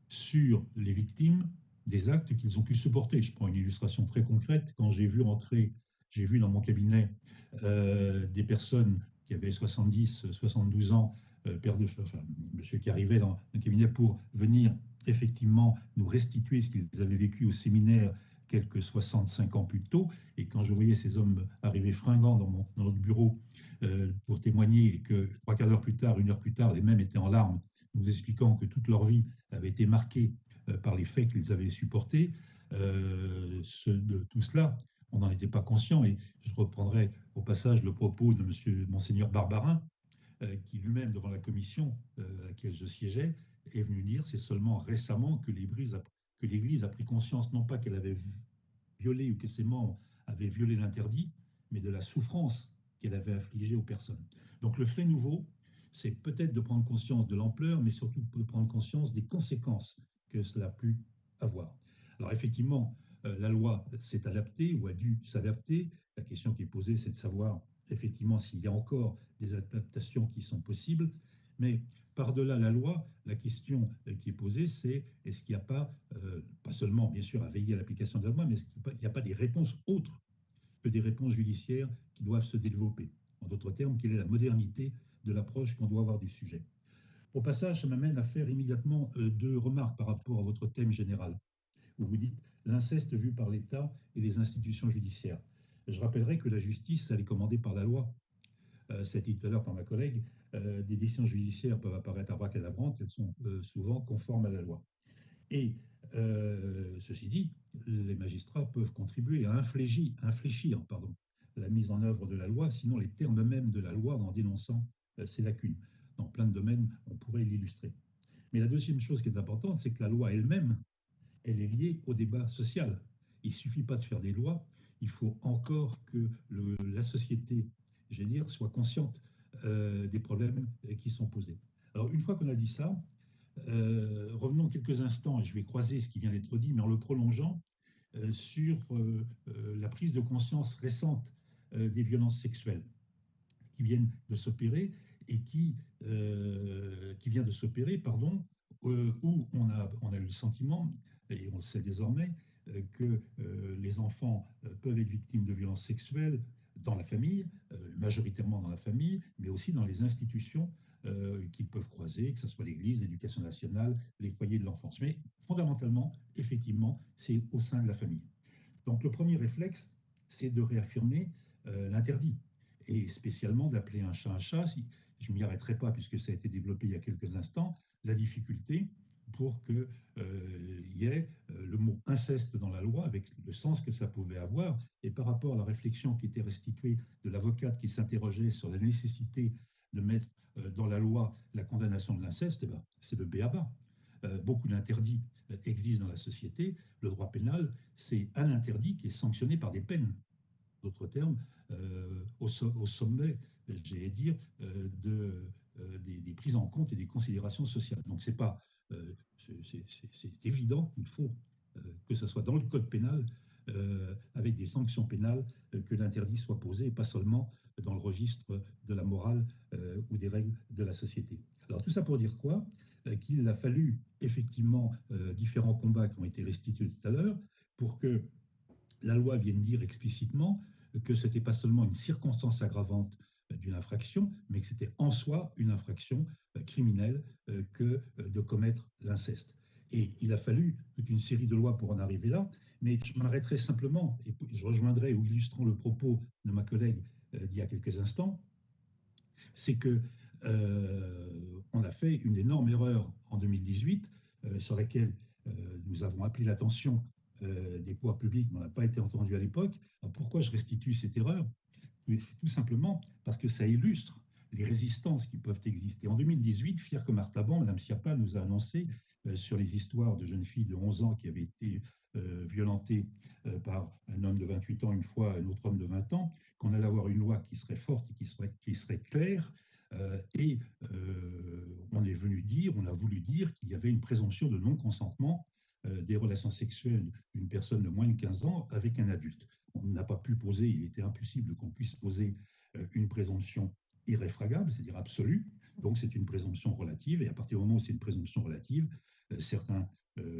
sur les victimes des actes qu'ils ont pu supporter. Je prends une illustration très concrète. Quand j'ai vu dans mon cabinet des personnes qui avaient 70, 72 ans, monsieur qui arrivait dans un cabinet pour venir effectivement nous restituer ce qu'ils avaient vécu au séminaire quelques 65 ans plus tôt. Et quand je voyais ces hommes arriver fringants dans notre bureau pour témoigner, et que 3/4 d'heure plus tard, 1 heure plus tard, les mêmes étaient en larmes, nous expliquant que toute leur vie avait été marquée par les faits qu'ils avaient supportés, de tout cela, on n'en était pas conscient. Et je reprendrai au passage le propos de Monseigneur Barbarin, qui lui-même, devant la commission à laquelle je siégeais, est venu dire c'est seulement récemment que l'Église a pris conscience, non pas qu'elle avait violé ou que ses membres avaient violé l'interdit, mais de la souffrance qu'elle avait infligée aux personnes. Donc le fait nouveau, c'est peut-être de prendre conscience de l'ampleur, mais surtout de prendre conscience des conséquences que cela a pu avoir. Alors effectivement, la loi s'est adaptée ou a dû s'adapter. La question qui est posée, c'est de savoir effectivement s'il y a encore des adaptations qui sont possibles. Mais par-delà la loi, la question qui est posée, c'est est-ce qu'il n'y a pas, pas seulement bien sûr à veiller à l'application de la loi, mais est-ce qu'il n'y a pas des réponses autres que des réponses judiciaires qui doivent se développer? En d'autres termes, quelle est la modernité de l'approche qu'on doit avoir du sujet? Au passage, ça m'amène à faire immédiatement 2 remarques par rapport à votre thème général, où vous dites l'inceste vu par l'État et les institutions judiciaires. Je rappellerai que la justice, elle est commandée par la loi. Ça a été dit tout à l'heure par ma collègue, des décisions judiciaires peuvent apparaître abracadabrantes, elles sont souvent conformes à la loi. Et ceci dit, les magistrats peuvent contribuer à infléchir la mise en œuvre de la loi, sinon les termes mêmes de la loi en dénonçant ses lacunes. Dans plein de domaines, on pourrait l'illustrer. Mais la deuxième chose qui est importante, c'est que la loi elle-même, elle est liée au débat social. Il ne suffit pas de faire des lois, il faut encore que la société, j'allais dire, soit consciente des problèmes qui sont posés. Alors, une fois qu'on a dit ça, revenons quelques instants, et je vais croiser ce qui vient d'être dit, mais en le prolongeant, sur la prise de conscience récente des violences sexuelles qui viennent de s'opérer et qui vient de s'opérer, pardon, où on a eu le sentiment, et on le sait désormais, que les enfants peuvent être victimes de violences sexuelles dans la famille, majoritairement dans la famille, mais aussi dans les institutions qu'ils peuvent croiser, que ce soit l'Église, l'Éducation nationale, les foyers de l'enfance. Mais fondamentalement, effectivement, c'est au sein de la famille. Donc le premier réflexe, c'est de réaffirmer l'interdit, et spécialement d'appeler un chat, je ne m'y arrêterai pas puisque ça a été développé il y a quelques instants, la difficulté pour qu'il y ait le mot inceste dans la loi avec le sens que ça pouvait avoir. Et par rapport à la réflexion qui était restituée de l'avocate qui s'interrogeait sur la nécessité de mettre dans la loi la condamnation de l'inceste, eh ben, c'est le b.a.-ba. beaucoup d'interdits existent dans la société. Le droit pénal, c'est un interdit qui est sanctionné par des peines. D'autres termes, au sommet, j'allais dire, des prises en compte et des considérations sociales. Donc c'est évident qu'il faut que ce soit dans le code pénal, avec des sanctions pénales, que l'interdit soit posé, et pas seulement dans le registre de la morale ou des règles de la société. Alors tout ça pour dire quoi? Qu'il a fallu effectivement différents combats qui ont été restitués tout à l'heure pour que la loi vienne dire explicitement que ce n'était pas seulement une circonstance aggravante d'une infraction, mais que c'était en soi une infraction criminelle que de commettre l'inceste. Et il a fallu toute une série de lois pour en arriver là, mais je m'arrêterai simplement, et je rejoindrai ou illustrant le propos de ma collègue d'il y a quelques instants, c'est que on a fait une énorme erreur en 2018 sur laquelle nous avons appelé l'attention des pouvoirs publics, mais on n'a pas été entendu à l'époque. Alors pourquoi je restitue cette erreur? C'est tout simplement parce que ça illustre les résistances qui peuvent exister. En 2018, fier comme Artaban, Mme Schiappa nous a annoncé sur les histoires de jeunes filles de 11 ans qui avaient été violentées par un homme de 28 ans une fois, un autre homme de 20 ans, qu'on allait avoir une loi qui serait forte et qui serait claire. On est venu dire, on a voulu dire qu'il y avait une présomption de non-consentement des relations sexuelles d'une personne de moins de 15 ans avec un adulte. On n'a pas pu poser, il était impossible qu'on puisse poser une présomption irréfragable, c'est-à-dire absolue. Donc c'est une présomption relative, et à partir du moment où c'est une présomption relative, certains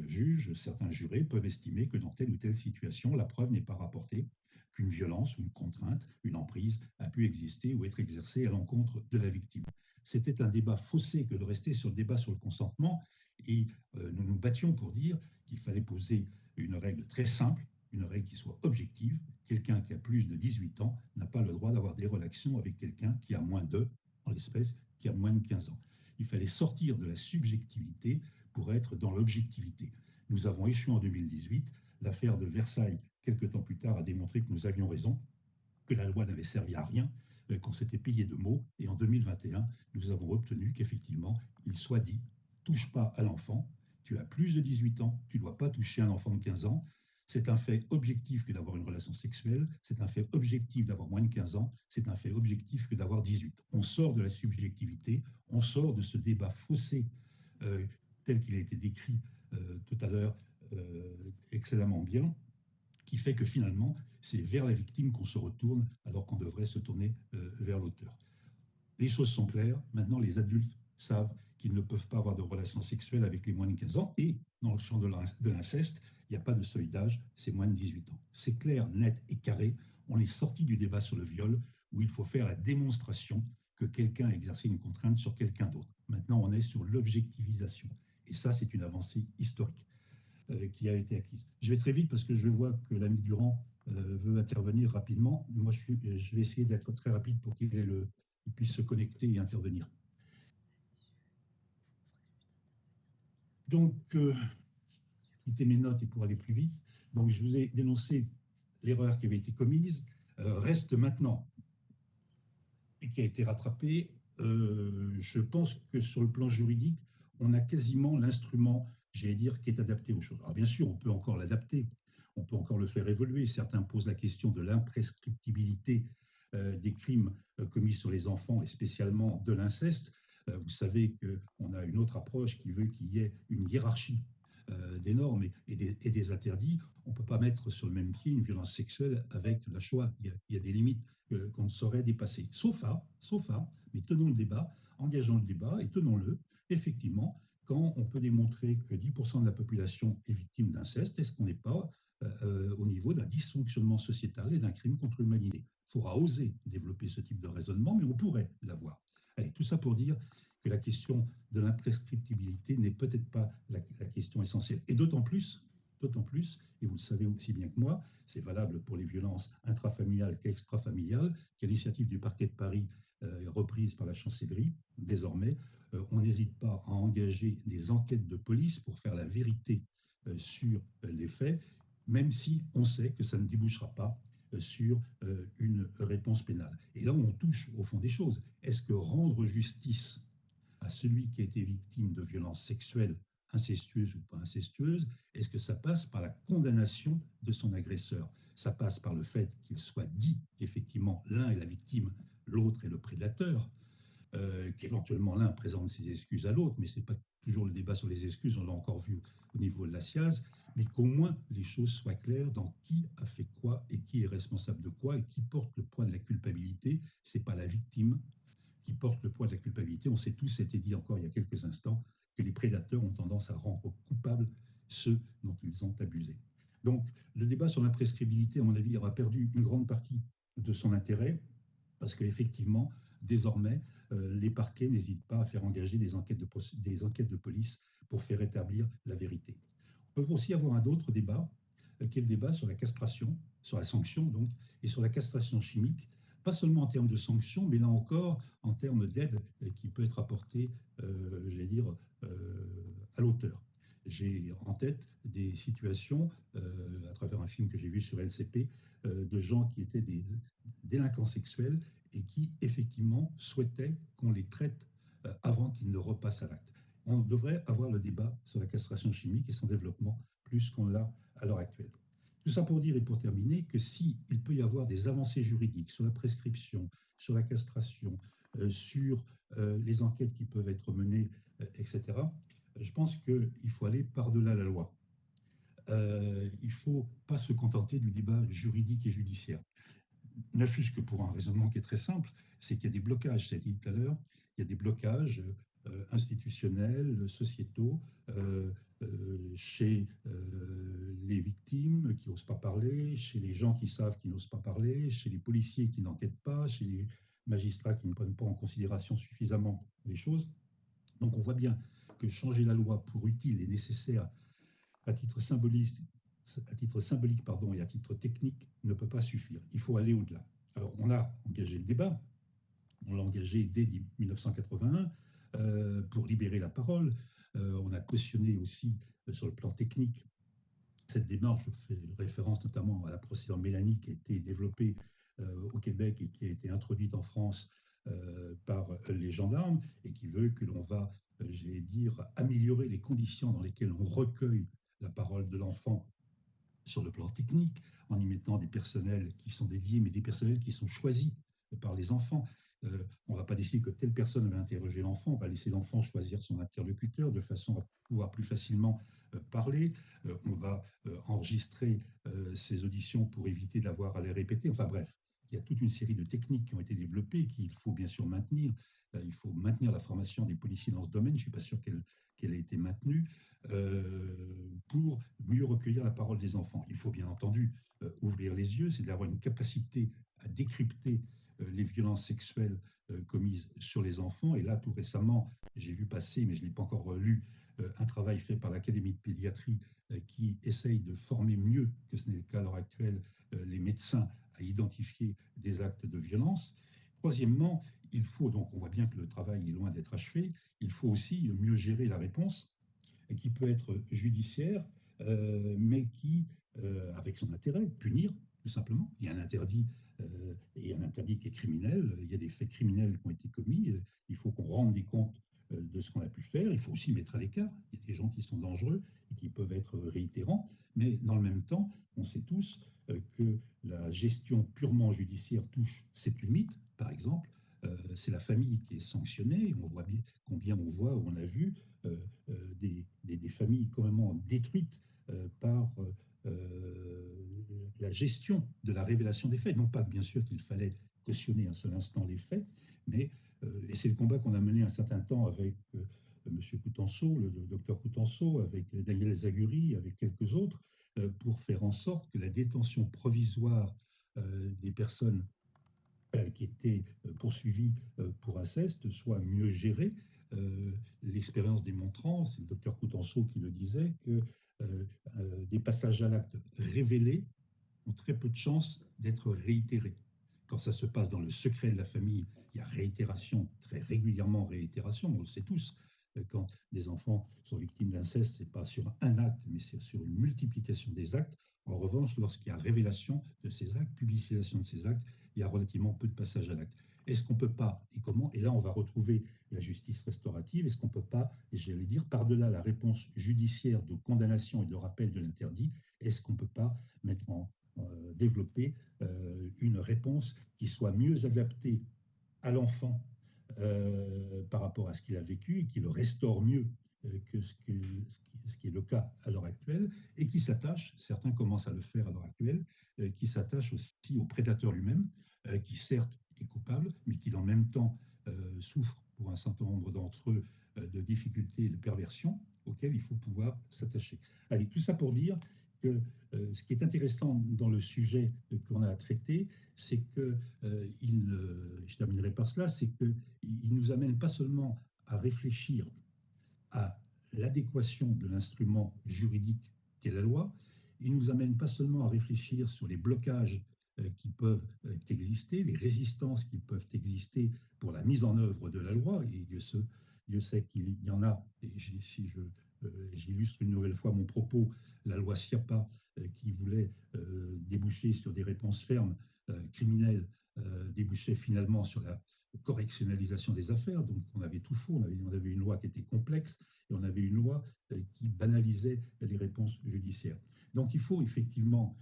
juges, certains jurés peuvent estimer que dans telle ou telle situation, la preuve n'est pas rapportée, qu'une violence ou une contrainte, une emprise a pu exister ou être exercée à l'encontre de la victime. C'était un débat faussé que de rester sur le débat sur le consentement, et nous nous battions pour dire qu'il fallait poser une règle très simple, une règle qui soit objective. Quelqu'un qui a plus de 18 ans n'a pas le droit d'avoir des relations avec quelqu'un qui a moins de, en l'espèce, qui a moins de 15 ans. Il fallait sortir de la subjectivité pour être dans l'objectivité. Nous avons échoué en 2018. L'affaire de Versailles, quelques temps plus tard, a démontré que nous avions raison, que la loi n'avait servi à rien, qu'on s'était payé de mots. Et en 2021, nous avons obtenu qu'effectivement, il soit dit « touche pas à l'enfant, tu as plus de 18 ans, tu ne dois pas toucher un enfant de 15 ans ». C'est un fait objectif que d'avoir une relation sexuelle, c'est un fait objectif d'avoir moins de 15 ans, c'est un fait objectif que d'avoir 18. On sort de la subjectivité, on sort de ce débat faussé tel qu'il a été décrit tout à l'heure excellemment bien, qui fait que finalement, c'est vers la victime qu'on se retourne alors qu'on devrait se tourner vers l'auteur. Les choses sont claires, maintenant les adultes savent qu'ils ne peuvent pas avoir de relations sexuelles avec les moins de 15 ans, et dans le champ de l'inceste, il n'y a pas de seuil d'âge, c'est moins de 18 ans. C'est clair, net et carré, on est sorti du débat sur le viol, où il faut faire la démonstration que quelqu'un a exercé une contrainte sur quelqu'un d'autre. Maintenant, on est sur l'objectivisation, et ça, c'est une avancée historique qui a été acquise. Je vais très vite parce que je vois que l'ami Durand veut intervenir rapidement. Moi, je vais essayer d'être très rapide pour qu'il puisse se connecter et intervenir. Donc, quitter mes notes et pour aller plus vite. Donc, je vous ai dénoncé l'erreur qui avait été commise. Reste maintenant, et qui a été rattrapée, je pense que sur le plan juridique, on a quasiment l'instrument, j'allais dire, qui est adapté aux choses. Alors bien sûr, on peut encore l'adapter, on peut encore le faire évoluer. Certains posent la question de l'imprescriptibilité des crimes commis sur les enfants, et spécialement de l'inceste. Vous savez qu'on a une autre approche qui veut qu'il y ait une hiérarchie des normes et des interdits. On ne peut pas mettre sur le même pied une violence sexuelle avec la Shoah. Il y a des limites qu'on ne saurait dépasser. Sauf à, mais tenons le débat, engageons le débat et tenons-le, effectivement, quand on peut démontrer que 10% de la population est victime d'inceste, est-ce qu'on n'est pas au niveau d'un dysfonctionnement sociétal et d'un crime contre l'humanité? Il faudra oser développer ce type de raisonnement, mais on pourrait l'avoir. Allez, tout ça pour dire que la question de l'imprescriptibilité n'est peut-être pas la question essentielle. Et d'autant plus, et vous le savez aussi bien que moi, c'est valable pour les violences intrafamiliales qu'extrafamiliales, qu'à l'initiative du parquet de Paris, reprise par la chancellerie, désormais, on n'hésite pas à engager des enquêtes de police pour faire la vérité sur les faits, même si on sait que ça ne débouchera pas sur une réponse pénale. Et là, on touche au fond des choses. Est-ce que rendre justice à celui qui a été victime de violences sexuelles incestueuse ou pas incestueuse? Est-ce que ça passe par la condamnation de son agresseur? Ça passe par le fait qu'il soit dit qu'effectivement l'un est la victime, l'autre est le prédateur, qu'éventuellement l'un présente ses excuses à l'autre, mais ce n'est pas toujours le débat sur les excuses, on l'a encore vu au niveau de la SIAZ, mais qu'au moins les choses soient claires dans qui a fait quoi et qui est responsable de quoi et qui porte le poids de la culpabilité. Ce n'est pas la victime qui porte le poids de la culpabilité. On sait tous, c'était dit encore il y a quelques instants, que les prédateurs ont tendance à rendre coupables ceux dont ils ont abusé. Donc le débat sur l'imprescriptibilité, à mon avis, aura perdu une grande partie de son intérêt, parce qu'effectivement, désormais, les parquets n'hésitent pas à faire engager des enquêtes de police pour faire établir la vérité. On peut aussi avoir un autre débat, qui est le débat sur la castration, sur la sanction donc, et sur la castration chimique, pas seulement en termes de sanctions, mais là encore en termes d'aide qui peut être apportée, j'allais dire, à l'auteur. J'ai en tête des situations, à travers un film que j'ai vu sur LCP, de gens qui étaient des délinquants sexuels et qui, effectivement, souhaitaient qu'on les traite avant qu'ils ne repassent à l'acte. On devrait avoir le débat sur la castration chimique et son développement plus qu'on l'a à l'heure actuelle. Tout ça pour dire et pour terminer que s'il peut y avoir des avancées juridiques sur la prescription, sur la castration, sur les enquêtes qui peuvent être menées, etc., je pense qu'il faut aller par-delà la loi. Il ne faut pas se contenter du débat juridique et judiciaire. Ne fût-ce que pour un raisonnement qui est très simple, c'est qu'il y a des blocages, j'ai dit tout à l'heure, il y a des blocages institutionnels, sociétaux, chez les victimes qui n'osent pas parler, chez les gens qui savent qui n'osent pas parler, chez les policiers qui n'enquêtent pas, chez les magistrats qui ne prennent pas en considération suffisamment les choses. Donc on voit bien que changer la loi pour utile et nécessaire à titre symbolique, et à titre technique ne peut pas suffire. Il faut aller au-delà. Alors on a engagé le débat, on l'a engagé dès 1981 pour libérer la parole. On a cautionné aussi sur le plan technique cette démarche. Je fais référence notamment à la procédure Mélanie qui a été développée au Québec et qui a été introduite en France par les gendarmes et qui veut que l'on va, j'allais dire, améliorer les conditions dans lesquelles on recueille la parole de l'enfant sur le plan technique, en y mettant des personnels qui sont dédiés, mais des personnels qui sont choisis par les enfants. On ne va pas décider que telle personne va interroger l'enfant, on va laisser l'enfant choisir son interlocuteur de façon à pouvoir plus facilement parler. On va enregistrer ces auditions pour éviter d'avoir à les répéter. Enfin bref, il y a toute une série de techniques qui ont été développées qu'il faut bien sûr maintenir. Il faut maintenir la formation des policiers dans ce domaine. Je ne suis pas sûr qu'elle ait été maintenue pour mieux recueillir la parole des enfants. Il faut bien entendu ouvrir les yeux, c'est d'avoir une capacité à décrypter les violences sexuelles commises sur les enfants. Et là, tout récemment, j'ai vu passer, mais je ne l'ai pas encore lu, un travail fait par l'Académie de pédiatrie qui essaye de former mieux que ce n'est le cas à l'heure actuelle les médecins à identifier des actes de violence. Troisièmement, il faut, donc on voit bien que le travail est loin d'être achevé, il faut aussi mieux gérer la réponse qui peut être judiciaire, mais qui, avec son intérêt, punir, tout simplement. Il y a un interdit, et un interdit qui est criminel, il y a des faits criminels qui ont été commis, il faut qu'on rende des comptes de ce qu'on a pu faire, il faut aussi mettre à l'écart, il y a des gens qui sont dangereux et qui peuvent être réitérants, mais dans le même temps, on sait tous que la gestion purement judiciaire touche cette limite, par exemple, c'est la famille qui est sanctionnée. On voit bien combien on voit, on a vu des familles complètement détruites par la gestion de la révélation des faits. Non pas bien sûr qu'il fallait cautionner un seul instant les faits, mais et c'est le combat qu'on a mené un certain temps avec M. Coutenceau, le docteur Coutenceau, avec Daniel Zaguri, avec quelques autres, pour faire en sorte que la détention provisoire des personnes qui étaient poursuivis pour inceste soit mieux gérée. L'expérience démontrant, c'est le docteur Coutenceau qui le disait, que des passages à l'acte révélés ont très peu de chances d'être réitérés. Quand ça se passe dans le secret de la famille, il y a réitération, très régulièrement réitération, on le sait tous. Quand des enfants sont victimes d'inceste, ce n'est pas sur un acte, mais c'est sur une multiplication des actes. En revanche, lorsqu'il y a révélation de ces actes, publicisation de ces actes, il y a relativement peu de passages à l'acte. Est-ce qu'on ne peut pas, et comment, et là on va retrouver la justice restaurative, est-ce qu'on ne peut pas, j'allais dire, par-delà la réponse judiciaire de condamnation et de rappel de l'interdit, est-ce qu'on ne peut pas développer une réponse qui soit mieux adaptée à l'enfant par rapport à ce qu'il a vécu et qui le restaure mieux que ce qui est le cas à l'heure actuelle, et qui s'attache, certains commencent à le faire à l'heure actuelle, qui s'attache aussi au prédateur lui-même, qui certes est coupable, mais qui en même temps souffre pour un certain nombre d'entre eux de difficultés et de perversions auxquelles il faut pouvoir s'attacher. Allez, tout ça pour dire que ce qui est intéressant dans le sujet qu'on a à traiter, c'est que, je terminerai par cela, c'est qu'il nous amène pas seulement à réfléchir à l'adéquation de l'instrument juridique qu'est la loi, il nous amène pas seulement à réfléchir sur les blocages qui peuvent exister, les résistances qui peuvent exister pour la mise en œuvre de la loi, et Dieu sait qu'il y en a, et si j'illustre une nouvelle fois mon propos, la loi Schiappa qui voulait déboucher sur des réponses fermes criminelles, débouchait finalement sur la correctionnalisation des affaires. Donc on avait tout faux, on avait une loi qui était complexe et on avait une loi qui banalisait les réponses judiciaires. Donc il faut effectivement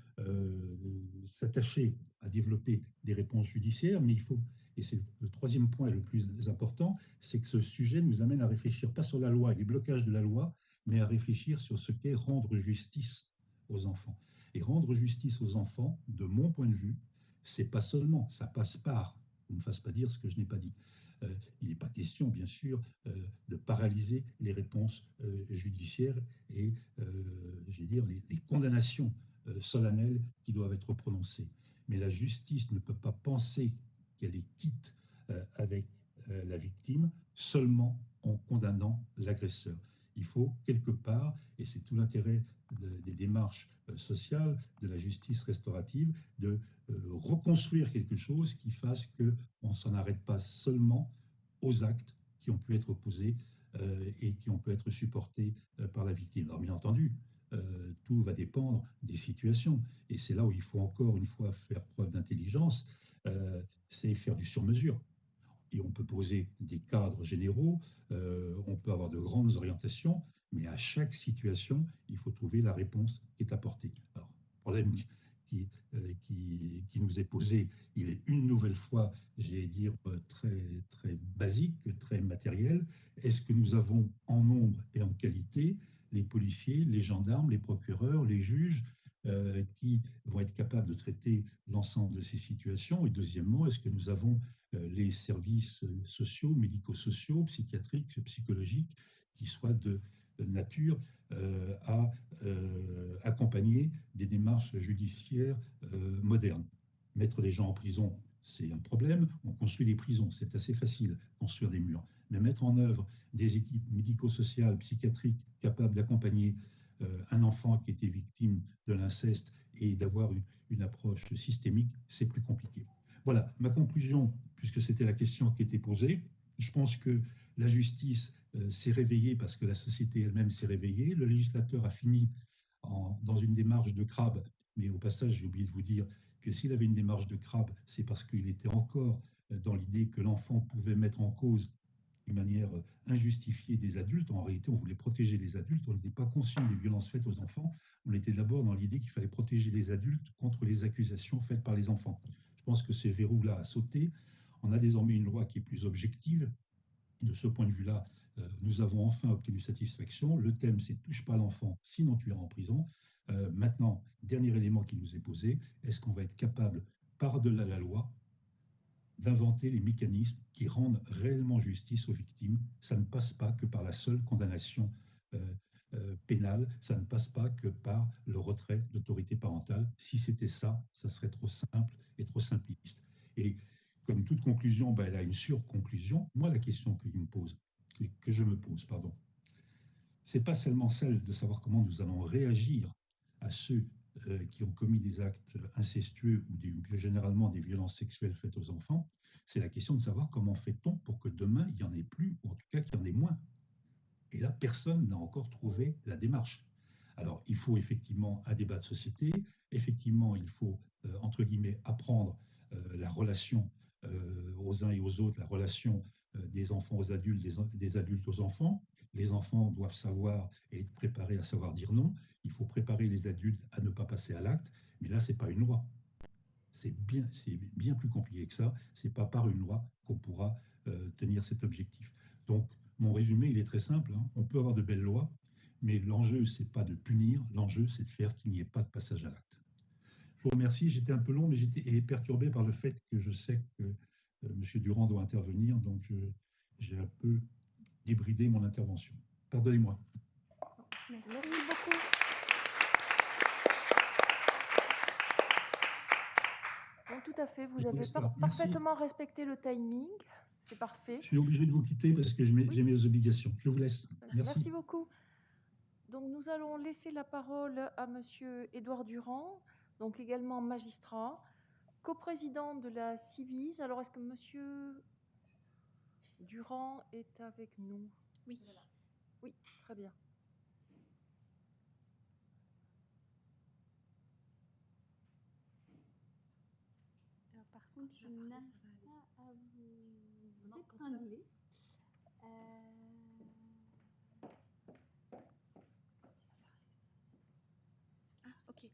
s'attacher à développer des réponses judiciaires, mais il faut, et c'est le troisième point le plus important, c'est que ce sujet nous amène à réfléchir pas sur la loi et les blocages de la loi, mais à réfléchir sur ce qu'est rendre justice aux enfants. Et rendre justice aux enfants, de mon point de vue, c'est pas seulement, ça passe par, ne me fasse pas dire ce que je n'ai pas dit. Il n'est pas question, bien sûr, de paralyser les réponses judiciaires et, j'allais dire, les condamnations solennelles qui doivent être prononcées. Mais la justice ne peut pas penser qu'elle est quitte avec la victime seulement en condamnant l'agresseur. Il faut quelque part, et c'est tout l'intérêt des démarches sociales, de la justice restaurative, de reconstruire quelque chose qui fasse qu'on ne s'en arrête pas seulement aux actes qui ont pu être posés et qui ont pu être supportés par la victime. Alors bien entendu, tout va dépendre des situations. Et c'est là où il faut encore une fois faire preuve d'intelligence, c'est faire du sur-mesure. Et on peut poser des cadres généraux, on peut avoir de grandes orientations, mais à chaque situation, il faut trouver la réponse qui est apportée. Alors, le problème qui nous est posé, il est une nouvelle fois, j'allais dire, très, très basique, très matériel. Est-ce que nous avons en nombre et en qualité les policiers, les gendarmes, les procureurs, les juges qui vont être capables de traiter l'ensemble de ces situations? Et deuxièmement, est-ce que nous avons les services sociaux, médico-sociaux, psychiatriques, psychologiques, qui soient de nature à accompagner des démarches judiciaires modernes? Mettre des gens en prison, c'est un problème. On construit des prisons, c'est assez facile, construire des murs. Mais mettre en œuvre des équipes médico-sociales, psychiatriques, capables d'accompagner un enfant qui était victime de l'inceste et d'avoir une approche systémique, c'est plus compliqué. Voilà, ma conclusion, puisque c'était la question qui était posée, je pense que la justice s'est réveillée parce que la société elle-même s'est réveillée. Le législateur a fini dans une démarche de crabe, mais au passage, j'ai oublié de vous dire que s'il avait une démarche de crabe, c'est parce qu'il était encore dans l'idée que l'enfant pouvait mettre en cause d'une manière injustifiée des adultes. En réalité, on voulait protéger les adultes, on n'était pas conscient des violences faites aux enfants, on était d'abord dans l'idée qu'il fallait protéger les adultes contre les accusations faites par les enfants. Je pense que ces verrous-là a sauté. On a désormais une loi qui est plus objective. Et de ce point de vue-là, nous avons enfin obtenu satisfaction. Le thème, c'est « touche pas l'enfant, sinon tu iras en prison ». Maintenant, dernier élément qui nous est posé, est-ce qu'on va être capable, par-delà la loi, d'inventer les mécanismes qui rendent réellement justice aux victimes? Ça ne passe pas que par la seule condamnation pénale, ça ne passe pas que par le retrait de l'autorité parentale. Si c'était ça, ça serait trop simple et trop simpliste. Et comme toute conclusion, ben, elle a une surconclusion. Moi, la question que je me pose, c'est pas seulement celle de savoir comment nous allons réagir à ceux qui ont commis des actes incestueux ou plus généralement des violences sexuelles faites aux enfants, c'est la question de savoir comment fait-on pour que demain, il n'y en ait plus, ou en tout cas qu'il y en ait moins. Et là, personne n'a encore trouvé la démarche. Alors, il faut effectivement un débat de société, effectivement, il faut, entre guillemets, apprendre la relation aux uns et aux autres, la relation des enfants aux adultes, des adultes aux enfants. Les enfants doivent savoir et être préparés à savoir dire non. Il faut préparer les adultes à ne pas passer à l'acte. Mais là, ce n'est pas une loi. C'est bien plus compliqué que ça. Ce n'est pas par une loi qu'on pourra tenir cet objectif. Donc, mon résumé, il est très simple, hein. On peut avoir de belles lois, mais l'enjeu, ce n'est pas de punir, l'enjeu, c'est de faire qu'il n'y ait pas de passage à l'acte. Je vous remercie. J'étais un peu long, mais j'étais perturbé par le fait que je sais que M. Durand doit intervenir, donc j'ai un peu débridé mon intervention. Pardonnez-moi.
Merci beaucoup. Bon, tout à fait, vous
Je vous
avez
laisse là. Merci.
parfaitement respecté le timing. C'est parfait.
Je suis obligé de vous quitter parce que j'ai
Oui.
mes obligations. Je vous laisse.
Merci beaucoup. Donc, nous allons laisser la parole à Monsieur Édouard Durand, donc également magistrat, coprésident de la Civis. Alors, est-ce que Monsieur Durand est avec nous?
Oui.
Oui, très bien.
Alors, par contre, je n'arrive pas à vous épingler.
Ok.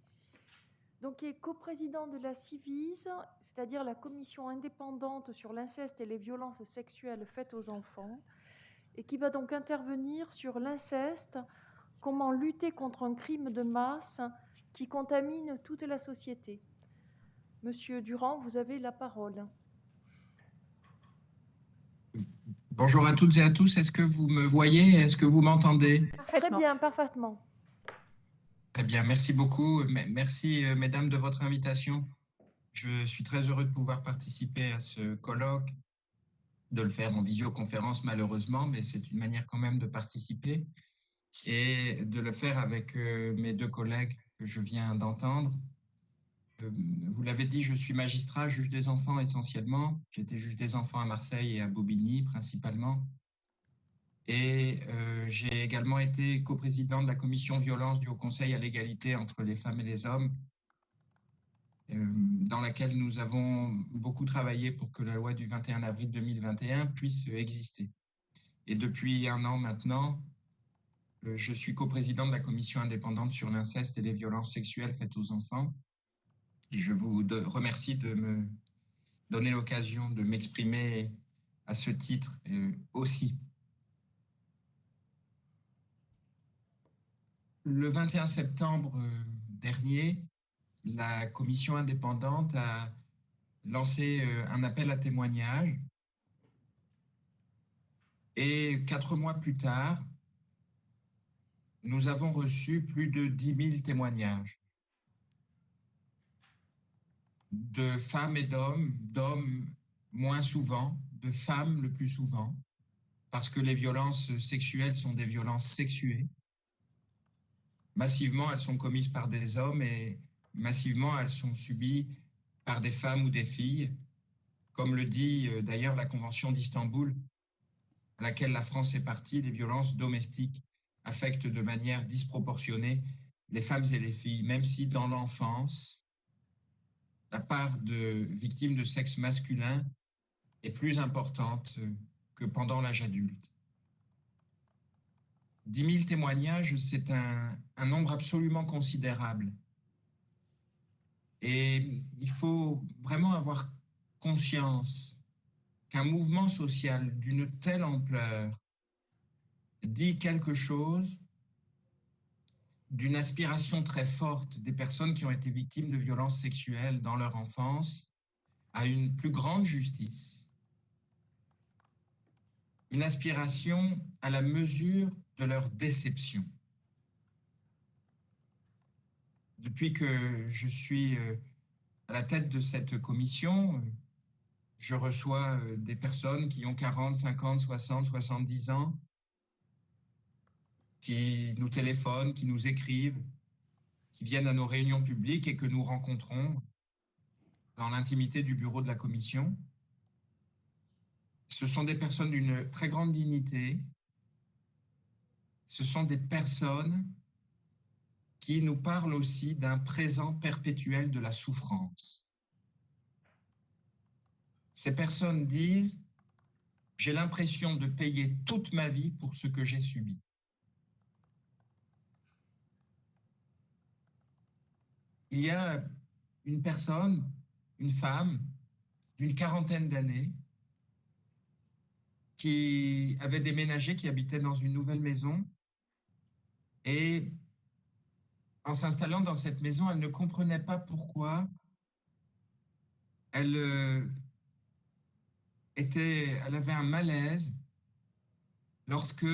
Donc, qui est coprésident de la Civis, c'est-à-dire la commission indépendante sur l'inceste et les violences sexuelles faites aux enfants, et qui va donc intervenir sur l'inceste, comment lutter contre un crime de masse qui contamine toute la société. Monsieur Durand, vous avez la parole.
Bonjour à toutes et à tous. Est-ce que vous me voyez? Est-ce que vous m'entendez?
Très bien, parfaitement.
Très bien, merci beaucoup. Merci, mesdames, de votre invitation. Je suis très heureux de pouvoir participer à ce colloque, de le faire en visioconférence malheureusement, mais c'est une manière quand même de participer et de le faire avec mes deux collègues que je viens d'entendre. Vous l'avez dit, je suis magistrat, juge des enfants essentiellement. J'étais juge des enfants à Marseille et à Bobigny principalement. Et j'ai également été coprésident de la commission violence du Haut Conseil à l'égalité entre les femmes et les hommes, dans laquelle nous avons beaucoup travaillé pour que la loi du 21 avril 2021 puisse exister. Et depuis 1 an maintenant, je suis coprésident de la commission indépendante sur l'inceste et les violences sexuelles faites aux enfants. Et je vous remercie de me donner l'occasion de m'exprimer à ce titre aussi. Le 21 septembre dernier, la commission indépendante a lancé un appel à témoignages. Et 4 mois plus tard, nous avons reçu plus de 10 000 témoignages de femmes et d'hommes moins souvent, de femmes le plus souvent, parce que les violences sexuelles sont des violences sexuées. Massivement, elles sont commises par des hommes et massivement, elles sont subies par des femmes ou des filles, comme le dit d'ailleurs la Convention d'Istanbul, à laquelle la France est partie. Les violences domestiques affectent de manière disproportionnée les femmes et les filles, même si dans l'enfance, la part de victimes de sexe masculin est plus importante que pendant l'âge adulte. 10 000 témoignages, c'est un nombre absolument considérable. Et il faut vraiment avoir conscience qu'un mouvement social d'une telle ampleur dit quelque chose d'une aspiration très forte des personnes qui ont été victimes de violences sexuelles dans leur enfance à une plus grande justice, une aspiration à la mesure de leur déception. Depuis que je suis à la tête de cette commission, je reçois des personnes qui ont 40, 50, 60, 70 ans, qui nous téléphonent, qui nous écrivent, qui viennent à nos réunions publiques et que nous rencontrons dans l'intimité du bureau de la commission. Ce sont des personnes d'une très grande dignité. Ce sont des personnes qui nous parlent aussi d'un présent perpétuel de la souffrance. Ces personnes disent « J'ai l'impression de payer toute ma vie pour ce que j'ai subi ». Il y a une personne, une femme d'une quarantaine d'années qui avait déménagé, qui habitait dans une nouvelle maison et en s'installant dans cette maison, elle ne comprenait pas pourquoi elle avait un malaise lorsque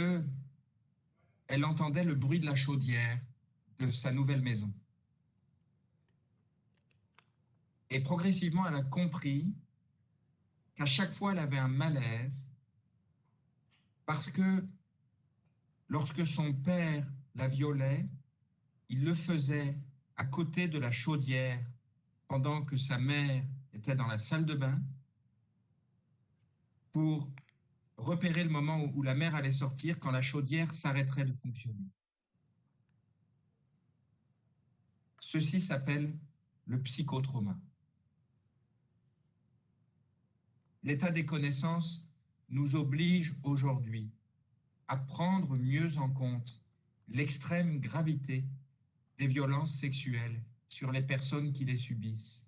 elle entendait le bruit de la chaudière de sa nouvelle maison. Et progressivement, elle a compris qu'à chaque fois, elle avait un malaise parce que lorsque son père la violait, il le faisait à côté de la chaudière pendant que sa mère était dans la salle de bain pour repérer le moment où la mère allait sortir quand la chaudière s'arrêterait de fonctionner. Ceci s'appelle le psychotrauma. L'état des connaissances nous oblige aujourd'hui à prendre mieux en compte l'extrême gravité des violences sexuelles sur les personnes qui les subissent,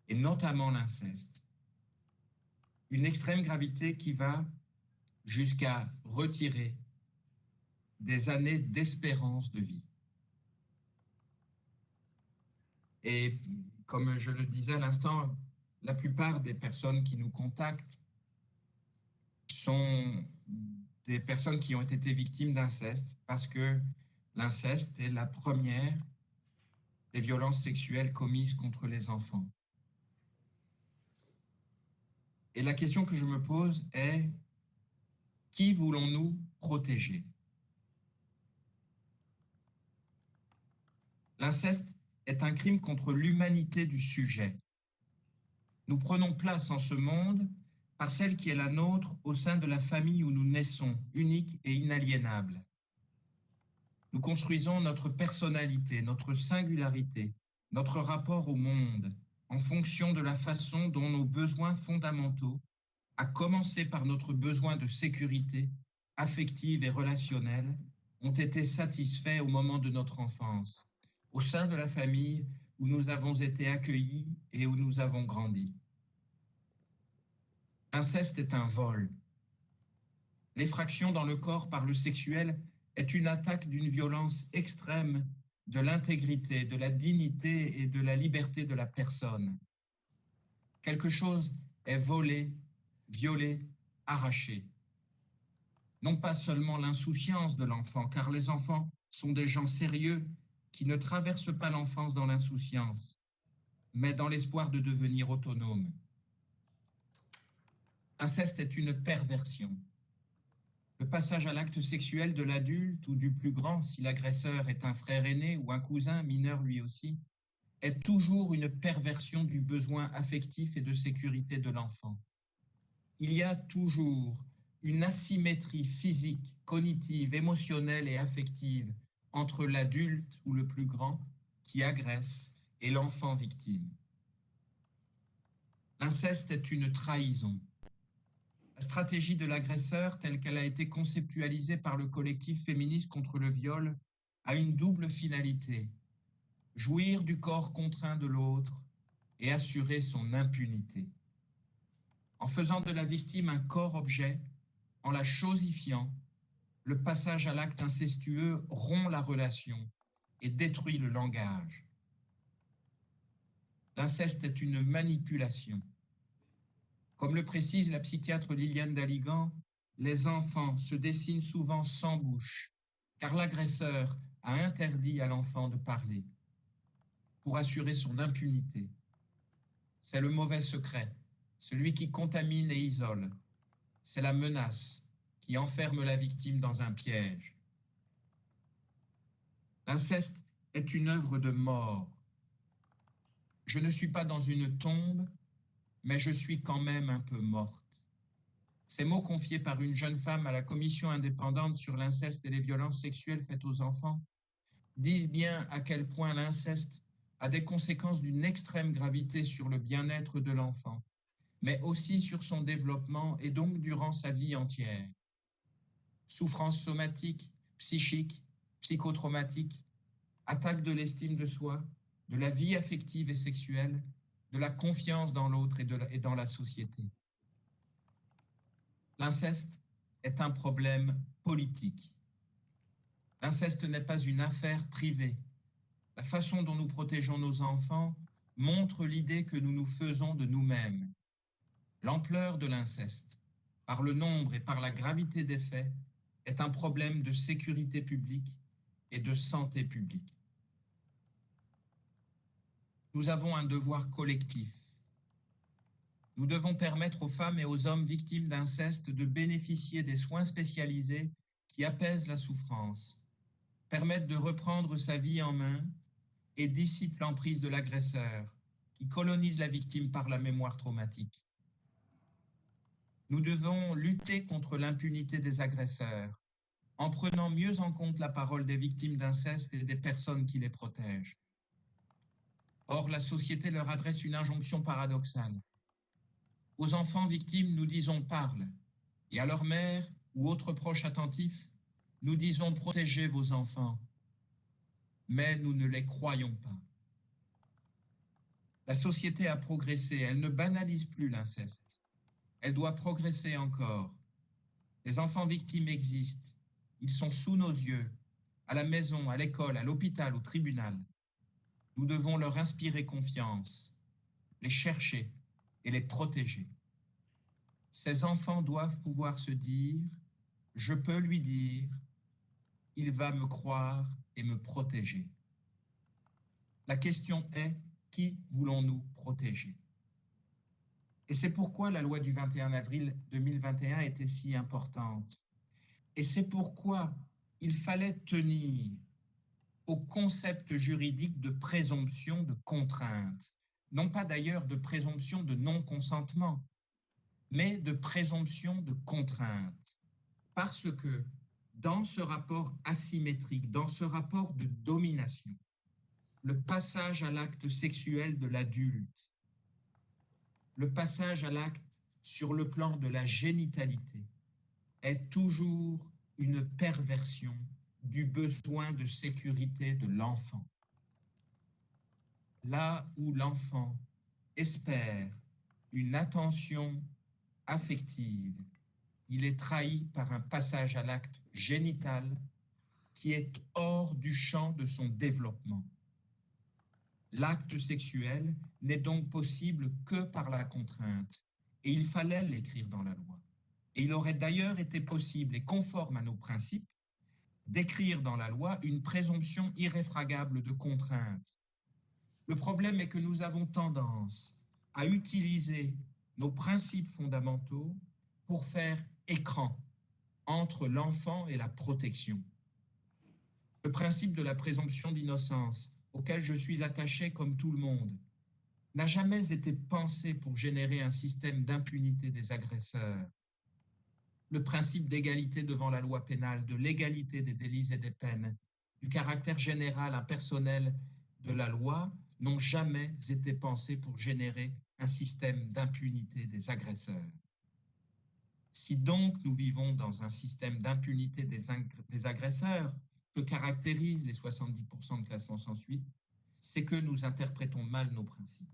et notamment l'inceste. Une extrême gravité qui va jusqu'à retirer des années d'espérance de vie. Et comme je le disais à l'instant, la plupart des personnes qui nous contactent sont des personnes qui ont été victimes d'inceste parce que l'inceste est la première des violences sexuelles commises contre les enfants. Et la question que je me pose est, qui voulons-nous protéger? L'inceste est un crime contre l'humanité du sujet. Nous prenons place en ce monde par celle qui est la nôtre au sein de la famille où nous naissons, unique et inaliénable. Nous construisons notre personnalité, notre singularité, notre rapport au monde, en fonction de la façon dont nos besoins fondamentaux, à commencer par notre besoin de sécurité affective et relationnelle, ont été satisfaits au moment de notre enfance, au sein de la famille où nous avons été accueillis et où nous avons grandi. L'inceste est un vol. L'effraction dans le corps par le sexuel est une attaque d'une violence extrême de l'intégrité, de la dignité et de la liberté de la personne. Quelque chose est volé, violé, arraché. Non pas seulement l'insouciance de l'enfant, car les enfants sont des gens sérieux qui ne traversent pas l'enfance dans l'insouciance, mais dans l'espoir de devenir autonomes. L'inceste est une perversion. Le passage à l'acte sexuel de l'adulte ou du plus grand, si l'agresseur est un frère aîné ou un cousin mineur lui aussi, est toujours une perversion du besoin affectif et de sécurité de l'enfant. Il y a toujours une asymétrie physique, cognitive, émotionnelle et affective entre l'adulte ou le plus grand qui agresse et l'enfant victime. L'inceste est une trahison. La stratégie de l'agresseur, telle qu'elle a été conceptualisée par le collectif féministe contre le viol, a une double finalité: jouir du corps contraint de l'autre et assurer son impunité. En faisant de la victime un corps-objet, en la chosifiant, le passage à l'acte incestueux rompt la relation et détruit le langage. L'inceste est une manipulation. Comme le précise la psychiatre Liliane Daligan, les enfants se dessinent souvent sans bouche, car l'agresseur a interdit à l'enfant de parler pour assurer son impunité. C'est le mauvais secret, celui qui contamine et isole. C'est la menace qui enferme la victime dans un piège. L'inceste est une œuvre de mort. Je ne suis pas dans une tombe, mais je suis quand même un peu morte. Ces mots confiés par une jeune femme à la commission indépendante sur l'inceste et les violences sexuelles faites aux enfants disent bien à quel point l'inceste a des conséquences d'une extrême gravité sur le bien-être de l'enfant, mais aussi sur son développement et donc durant sa vie entière. Souffrances somatiques, psychiques, psychotraumatiques, attaque de l'estime de soi, de la vie affective et sexuelle, de la confiance dans l'autre et dans la société. L'inceste est un problème politique. L'inceste n'est pas une affaire privée. La façon dont nous protégeons nos enfants montre l'idée que nous nous faisons de nous-mêmes. L'ampleur de l'inceste, par le nombre et par la gravité des faits, est un problème de sécurité publique et de santé publique. Nous avons un devoir collectif. Nous devons permettre aux femmes et aux hommes victimes d'inceste de bénéficier des soins spécialisés qui apaisent la souffrance, permettent de reprendre sa vie en main et dissipent l'emprise de l'agresseur qui colonise la victime par la mémoire traumatique. Nous devons lutter contre l'impunité des agresseurs en prenant mieux en compte la parole des victimes d'inceste et des personnes qui les protègent. Or, la société leur adresse une injonction paradoxale. Aux enfants victimes, nous disons « parle », et à leur mère ou autres proches attentifs, nous disons « protégez vos enfants », mais nous ne les croyons pas. La société a progressé, elle ne banalise plus l'inceste. Elle doit progresser encore. Les enfants victimes existent, ils sont sous nos yeux, à la maison, à l'école, à l'hôpital, au tribunal. Nous devons leur inspirer confiance, les chercher et les protéger. Ces enfants doivent pouvoir se dire « je peux lui dire, il va me croire et me protéger ». La question est « qui voulons-nous protéger ?» Et c'est pourquoi la loi du 21 avril 2021 était si importante. Et c'est pourquoi il fallait tenir au concept juridique de présomption de contrainte, non pas d'ailleurs de présomption de non-consentement, mais de présomption de contrainte. Parce que dans ce rapport asymétrique, dans ce rapport de domination, le passage à l'acte sexuel de l'adulte, le passage à l'acte sur le plan de la génitalité est toujours une perversion du besoin de sécurité de l'enfant. Là où l'enfant espère une attention affective, il est trahi par un passage à l'acte génital qui est hors du champ de son développement. L'acte sexuel n'est donc possible que par la contrainte, et il fallait l'écrire dans la loi. Et il aurait d'ailleurs été possible et conforme à nos principes d'écrire dans la loi une présomption irréfragable de contrainte. Le problème est que nous avons tendance à utiliser nos principes fondamentaux pour faire écran entre l'enfant et la protection. Le principe de la présomption d'innocence, auquel je suis attaché comme tout le monde, n'a jamais été pensé pour générer un système d'impunité des agresseurs. Le principe d'égalité devant la loi pénale, de l'égalité des délits et des peines, du caractère général impersonnel de la loi n'ont jamais été pensés pour générer un système d'impunité des agresseurs. Si donc nous vivons dans un système d'impunité des agresseurs que caractérisent les 70% de classement sans suite, c'est que nous interprétons mal nos principes.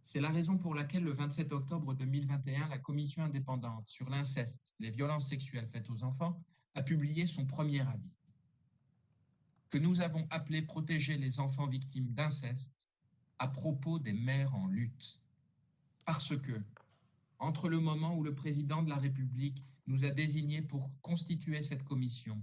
C'est la raison pour laquelle le 27 octobre 2021, la commission indépendante sur l'inceste, les violences sexuelles faites aux enfants, a publié son premier avis, que nous avons appelé « Protéger les enfants victimes d'inceste » à propos des mères en lutte. Parce que, entre le moment où le président de la République nous a désignés pour constituer cette commission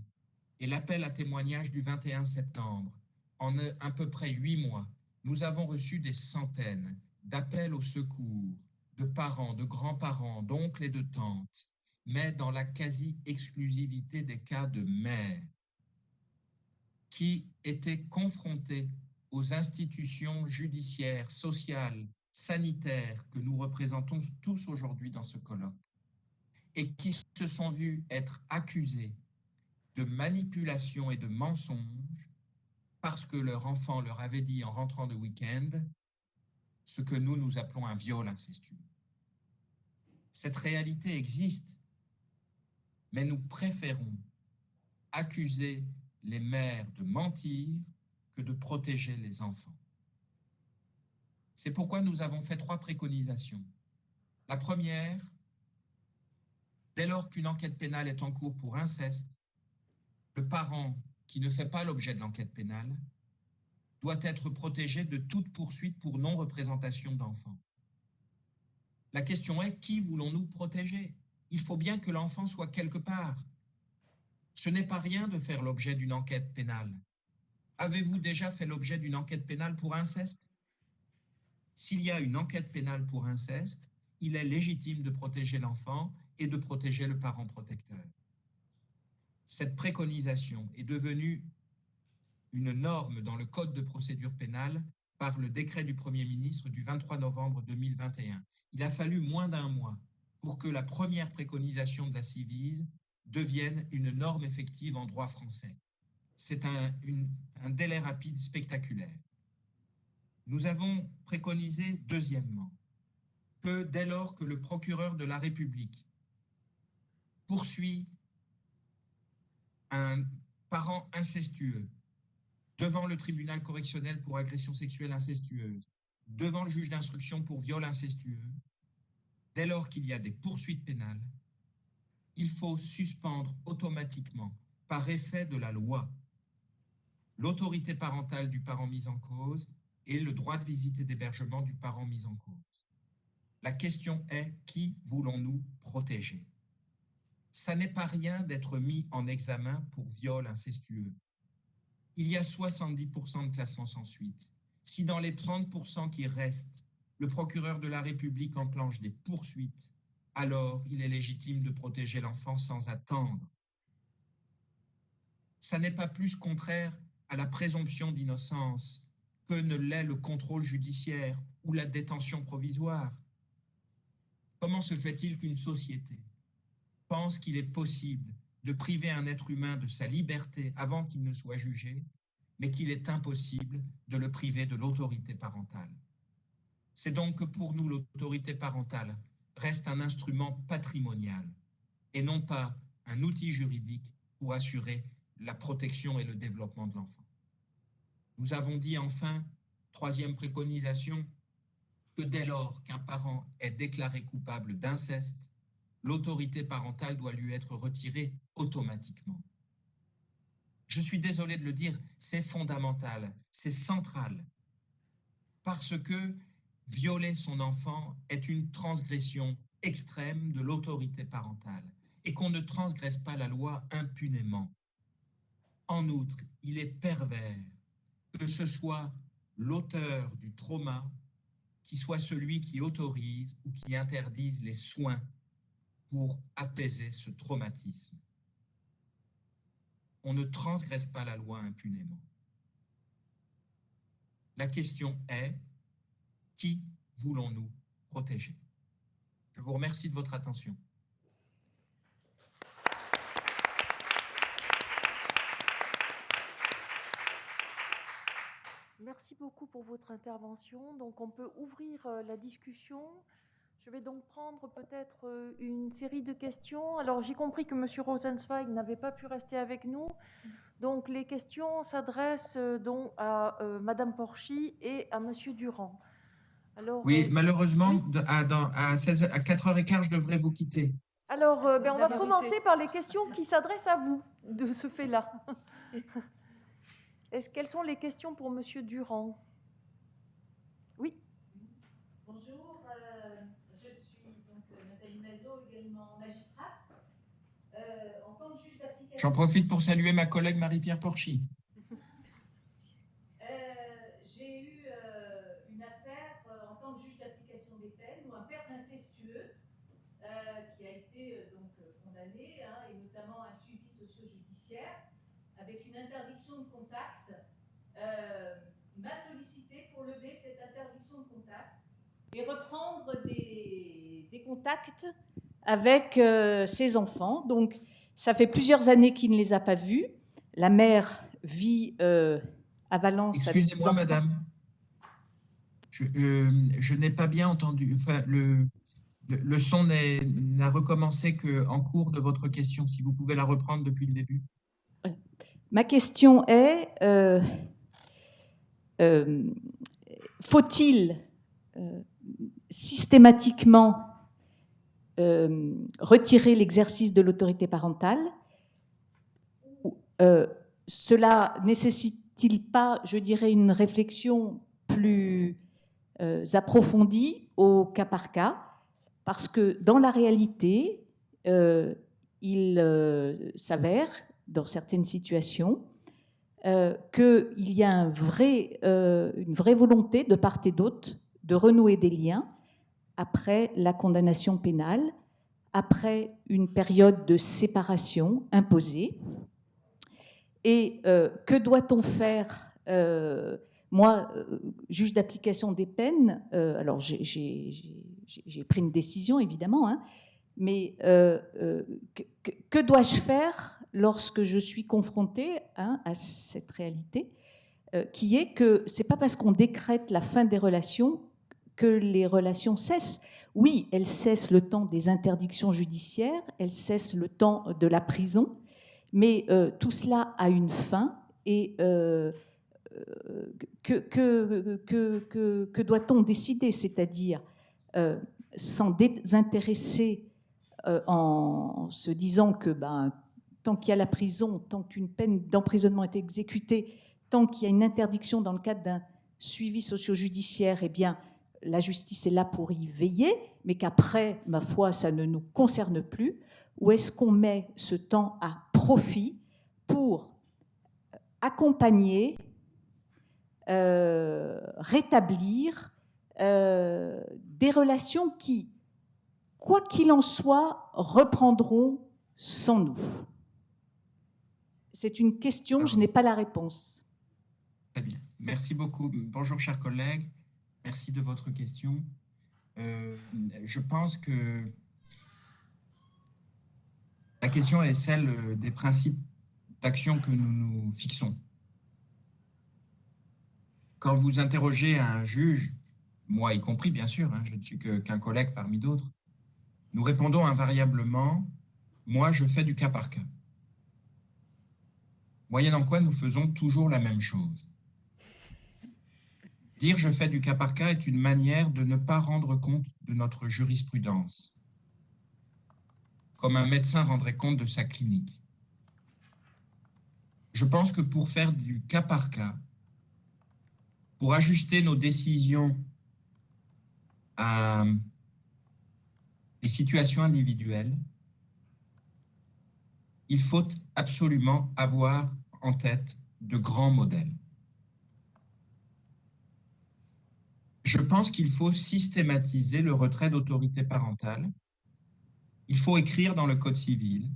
et l'appel à témoignage du 21 septembre, en à peu près 8 mois, nous avons reçu des centaines d'appels au secours de parents, de grands-parents, d'oncles et de tantes, mais dans la quasi-exclusivité des cas de mères, qui étaient confrontés aux institutions judiciaires, sociales, sanitaires que nous représentons tous aujourd'hui dans ce colloque, et qui se sont vus être accusés de manipulation et de mensonges parce que leur enfant leur avait dit en rentrant de week-end ce que nous appelons un viol incestueux. Cette réalité existe, mais nous préférons accuser les mères de mentir que de protéger les enfants. C'est pourquoi nous avons fait 3 préconisations. La première, dès lors qu'une enquête pénale est en cours pour inceste, le parent qui ne fait pas l'objet de l'enquête pénale doit être protégé de toute poursuite pour non-représentation d'enfants. La question est, qui voulons-nous protéger? Il faut bien que l'enfant soit quelque part. Ce n'est pas rien de faire l'objet d'une enquête pénale. Avez-vous déjà fait l'objet d'une enquête pénale pour inceste? S'il y a une enquête pénale pour inceste, il est légitime de protéger l'enfant et de protéger le parent protecteur. Cette préconisation est devenue une norme dans le Code de procédure pénale par le décret du Premier ministre du 23 novembre 2021. Il a fallu moins d'1 mois pour que la première préconisation de la Civise devienne une norme effective en droit français. C'est un délai rapide spectaculaire. Nous avons préconisé, deuxièmement, que dès lors que le procureur de la République poursuit un parent incestueux devant le tribunal correctionnel pour agression sexuelle incestueuse, devant le juge d'instruction pour viol incestueux, dès lors qu'il y a des poursuites pénales, il faut suspendre automatiquement, par effet de la loi, l'autorité parentale du parent mis en cause et le droit de visite et d'hébergement du parent mis en cause. La question est, qui voulons-nous protéger? Ça n'est pas rien d'être mis en examen pour viol incestueux. Il y a 70% de classement sans suite. Si dans les 30% qui restent, le procureur de la République enclenche des poursuites, alors il est légitime de protéger l'enfant sans attendre. Ça n'est pas plus contraire à la présomption d'innocence que ne l'est le contrôle judiciaire ou la détention provisoire. Comment se fait-il qu'une société pense qu'il est possible de priver un être humain de sa liberté avant qu'il ne soit jugé, mais qu'il est impossible de le priver de l'autorité parentale? C'est donc que pour nous, l'autorité parentale reste un instrument patrimonial et non pas un outil juridique pour assurer la protection et le développement de l'enfant. Nous avons dit enfin, troisième préconisation, que dès lors qu'un parent est déclaré coupable d'inceste, l'autorité parentale doit lui être retirée automatiquement. Je suis désolé de le dire, c'est fondamental, c'est central, parce que violer son enfant est une transgression extrême de l'autorité parentale et qu'on ne transgresse pas la loi impunément. En outre, il est pervers que ce soit l'auteur du trauma qui soit celui qui autorise ou qui interdise les soins pour apaiser ce traumatisme. On ne transgresse pas la loi impunément. La question est, qui voulons-nous protéger? Je vous remercie de votre attention.
Merci beaucoup pour votre intervention. Donc, on peut ouvrir la discussion. Je vais donc prendre peut-être une série de questions. Alors, j'ai compris que M. Rosenzweig n'avait pas pu rester avec nous. Donc, les questions s'adressent donc à Mme Porchy et à M. Durand. Alors,
oui, malheureusement,
oui.
À 4h15, je devrais vous quitter.
Alors, on va commencer par les questions qui s'adressent à vous, de ce fait-là. Quelles sont les questions pour M. Durand? Oui.
Bonjour, je suis donc Nathalie Mazot, également magistrate. En tant que juge d'application...
J'en profite pour saluer ma collègue Marie-Pierre Porchy.
J'ai eu une affaire en tant que juge d'application des peines où un père incestueux qui a été donc condamné, et notamment un suivi socio-judiciaire avec une interdiction de contact, m'a sollicité pour lever cette interdiction de contact et reprendre des contacts avec ses enfants. Donc, ça fait plusieurs années qu'il ne les a pas vus. La mère vit à Valence.
Excusez-moi, madame. Je n'ai pas bien entendu. Enfin, Le son n'a recommencé qu'en cours de votre question. Si vous pouvez la reprendre depuis le début.
Ma question est, faut-il systématiquement retirer l'exercice de l'autorité parentale? Cela nécessite-t-il pas, je dirais, une réflexion plus approfondie au cas par cas? Parce que dans la réalité, il s'avère, dans certaines situations, qu'il y a une vraie volonté de part et d'autre de renouer des liens après la condamnation pénale, après une période de séparation imposée. Et que doit-on faire? Moi, juge d'application des peines, alors j'ai pris une décision, évidemment, hein, mais que dois-je faire lorsque je suis confrontée à cette réalité, qui est que ce n'est pas parce qu'on décrète la fin des relations que les relations cessent. Oui, elles cessent le temps des interdictions judiciaires, elles cessent le temps de la prison, mais tout cela a une fin, et que doit-on décider? C'est-à-dire s'en désintéresser en se disant que tant qu'il y a la prison, tant qu'une peine d'emprisonnement est exécutée, tant qu'il y a une interdiction dans le cadre d'un suivi socio-judiciaire, eh bien, la justice est là pour y veiller, mais qu'après, ma foi, ça ne nous concerne plus? Ou est-ce qu'on met ce temps à profit pour accompagner, rétablir des relations qui, quoi qu'il en soit, reprendront sans nous? C'est une question, je n'ai pas la réponse.
Très bien. Merci beaucoup. Bonjour, chers collègues. Merci de votre question. Je pense que la question est celle des principes d'action que nous nous fixons. Quand vous interrogez un juge, moi y compris bien sûr, hein, je ne suis qu'un collègue parmi d'autres, nous répondons invariablement, moi je fais du cas par cas. Moyennant quoi nous faisons toujours la même chose. Dire je fais du cas par cas est une manière de ne pas rendre compte de notre jurisprudence, comme un médecin rendrait compte de sa clinique. Je pense que pour faire du cas par cas, pour ajuster nos décisions à des situations individuelles, il faut absolument avoir en tête de grands modèles. Je pense qu'il faut systématiser le retrait d'autorité parentale. Il faut écrire dans le Code civil,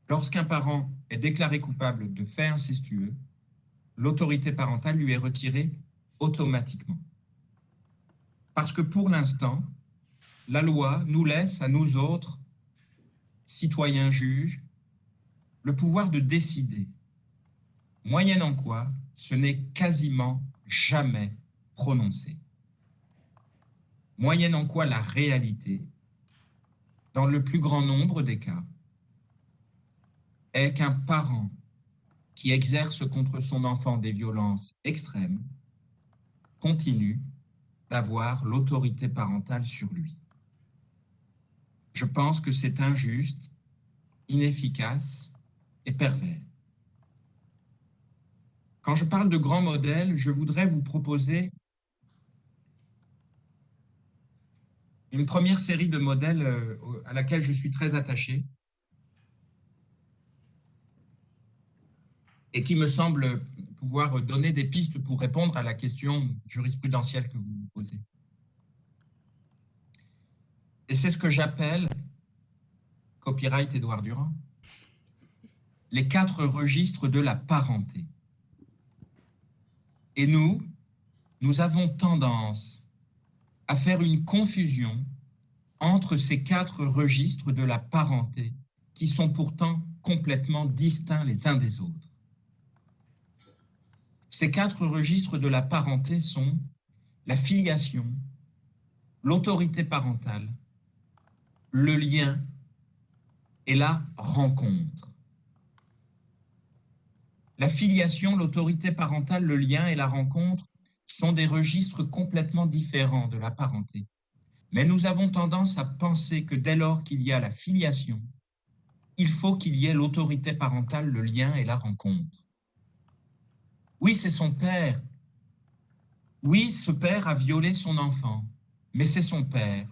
lorsqu'un parent est déclaré coupable de faits incestueux, l'autorité parentale lui est retirée automatiquement. Parce que pour l'instant, la loi nous laisse à nous autres, citoyens juges, le pouvoir de décider, moyennant quoi ce n'est quasiment jamais prononcé. Moyennant quoi la réalité, dans le plus grand nombre des cas, est qu'un parent qui exerce contre son enfant des violences extrêmes continue d'avoir l'autorité parentale sur lui. Je pense que c'est injuste, inefficace et pervers. Quand je parle de grands modèles, je voudrais vous proposer une première série de modèles à laquelle je suis très attaché et qui me semble pouvoir donner des pistes pour répondre à la question jurisprudentielle que vous me posez. Et c'est ce que j'appelle, copyright Édouard Durand, les 4 registres de la parenté. Et nous avons tendance à faire une confusion entre ces 4 registres de la parenté qui sont pourtant complètement distincts les uns des autres. Ces 4 registres de la parenté sont la filiation, l'autorité parentale, le lien et la rencontre. La filiation, l'autorité parentale, le lien et la rencontre sont des registres complètement différents de la parenté. Mais nous avons tendance à penser que dès lors qu'il y a la filiation, il faut qu'il y ait l'autorité parentale, le lien et la rencontre. Oui, c'est son père. Oui, ce père a violé son enfant, mais c'est son père.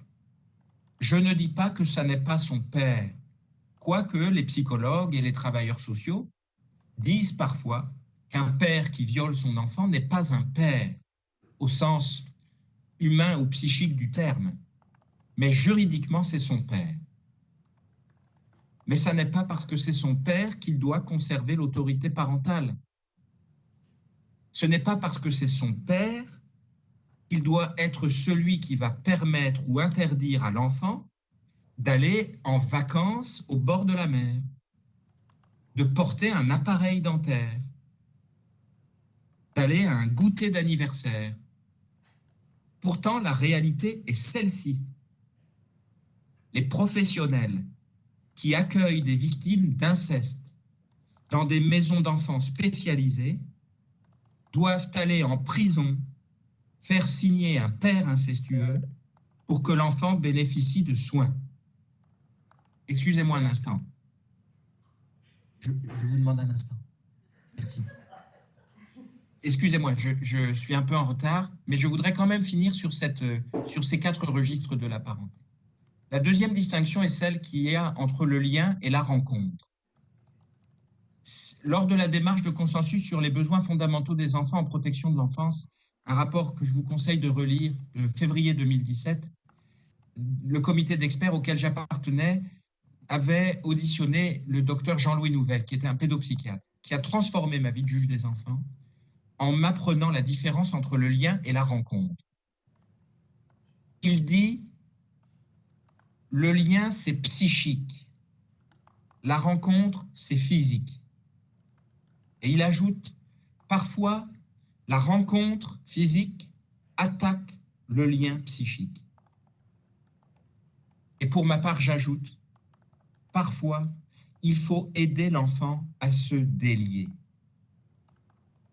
Je ne dis pas que ça n'est pas son père, quoique les psychologues et les travailleurs sociaux disent parfois qu'un père qui viole son enfant n'est pas un père, au sens humain ou psychique du terme, mais juridiquement c'est son père. Mais ça n'est pas parce que c'est son père qu'il doit conserver l'autorité parentale. Ce n'est pas parce que c'est son père qu'il doit être celui qui va permettre ou interdire à l'enfant d'aller en vacances au bord de la mer, de porter un appareil dentaire, d'aller à un goûter d'anniversaire. Pourtant, la réalité est celle-ci. Les professionnels qui accueillent des victimes d'inceste dans des maisons d'enfants spécialisées doivent aller en prison faire signer un père incestueux pour que l'enfant bénéficie de soins. Excusez-moi un instant. Je vous demande un instant. Merci. Excusez-moi, je suis un peu en retard, mais je voudrais quand même finir sur ces 4 registres de la parenté. La deuxième distinction est celle qu'il y a entre le lien et la rencontre. Lors de la démarche de consensus sur les besoins fondamentaux des enfants en protection de l'enfance, un rapport que je vous conseille de relire de février 2017, le comité d'experts auquel j'appartenais avait auditionné le docteur Jean-Louis Nouvel, qui était un pédopsychiatre, qui a transformé ma vie de juge des enfants en m'apprenant la différence entre le lien et la rencontre. Il dit, le lien, c'est psychique. La rencontre, c'est physique. Et il ajoute, parfois, la rencontre physique attaque le lien psychique. Et pour ma part, j'ajoute, parfois, il faut aider l'enfant à se délier,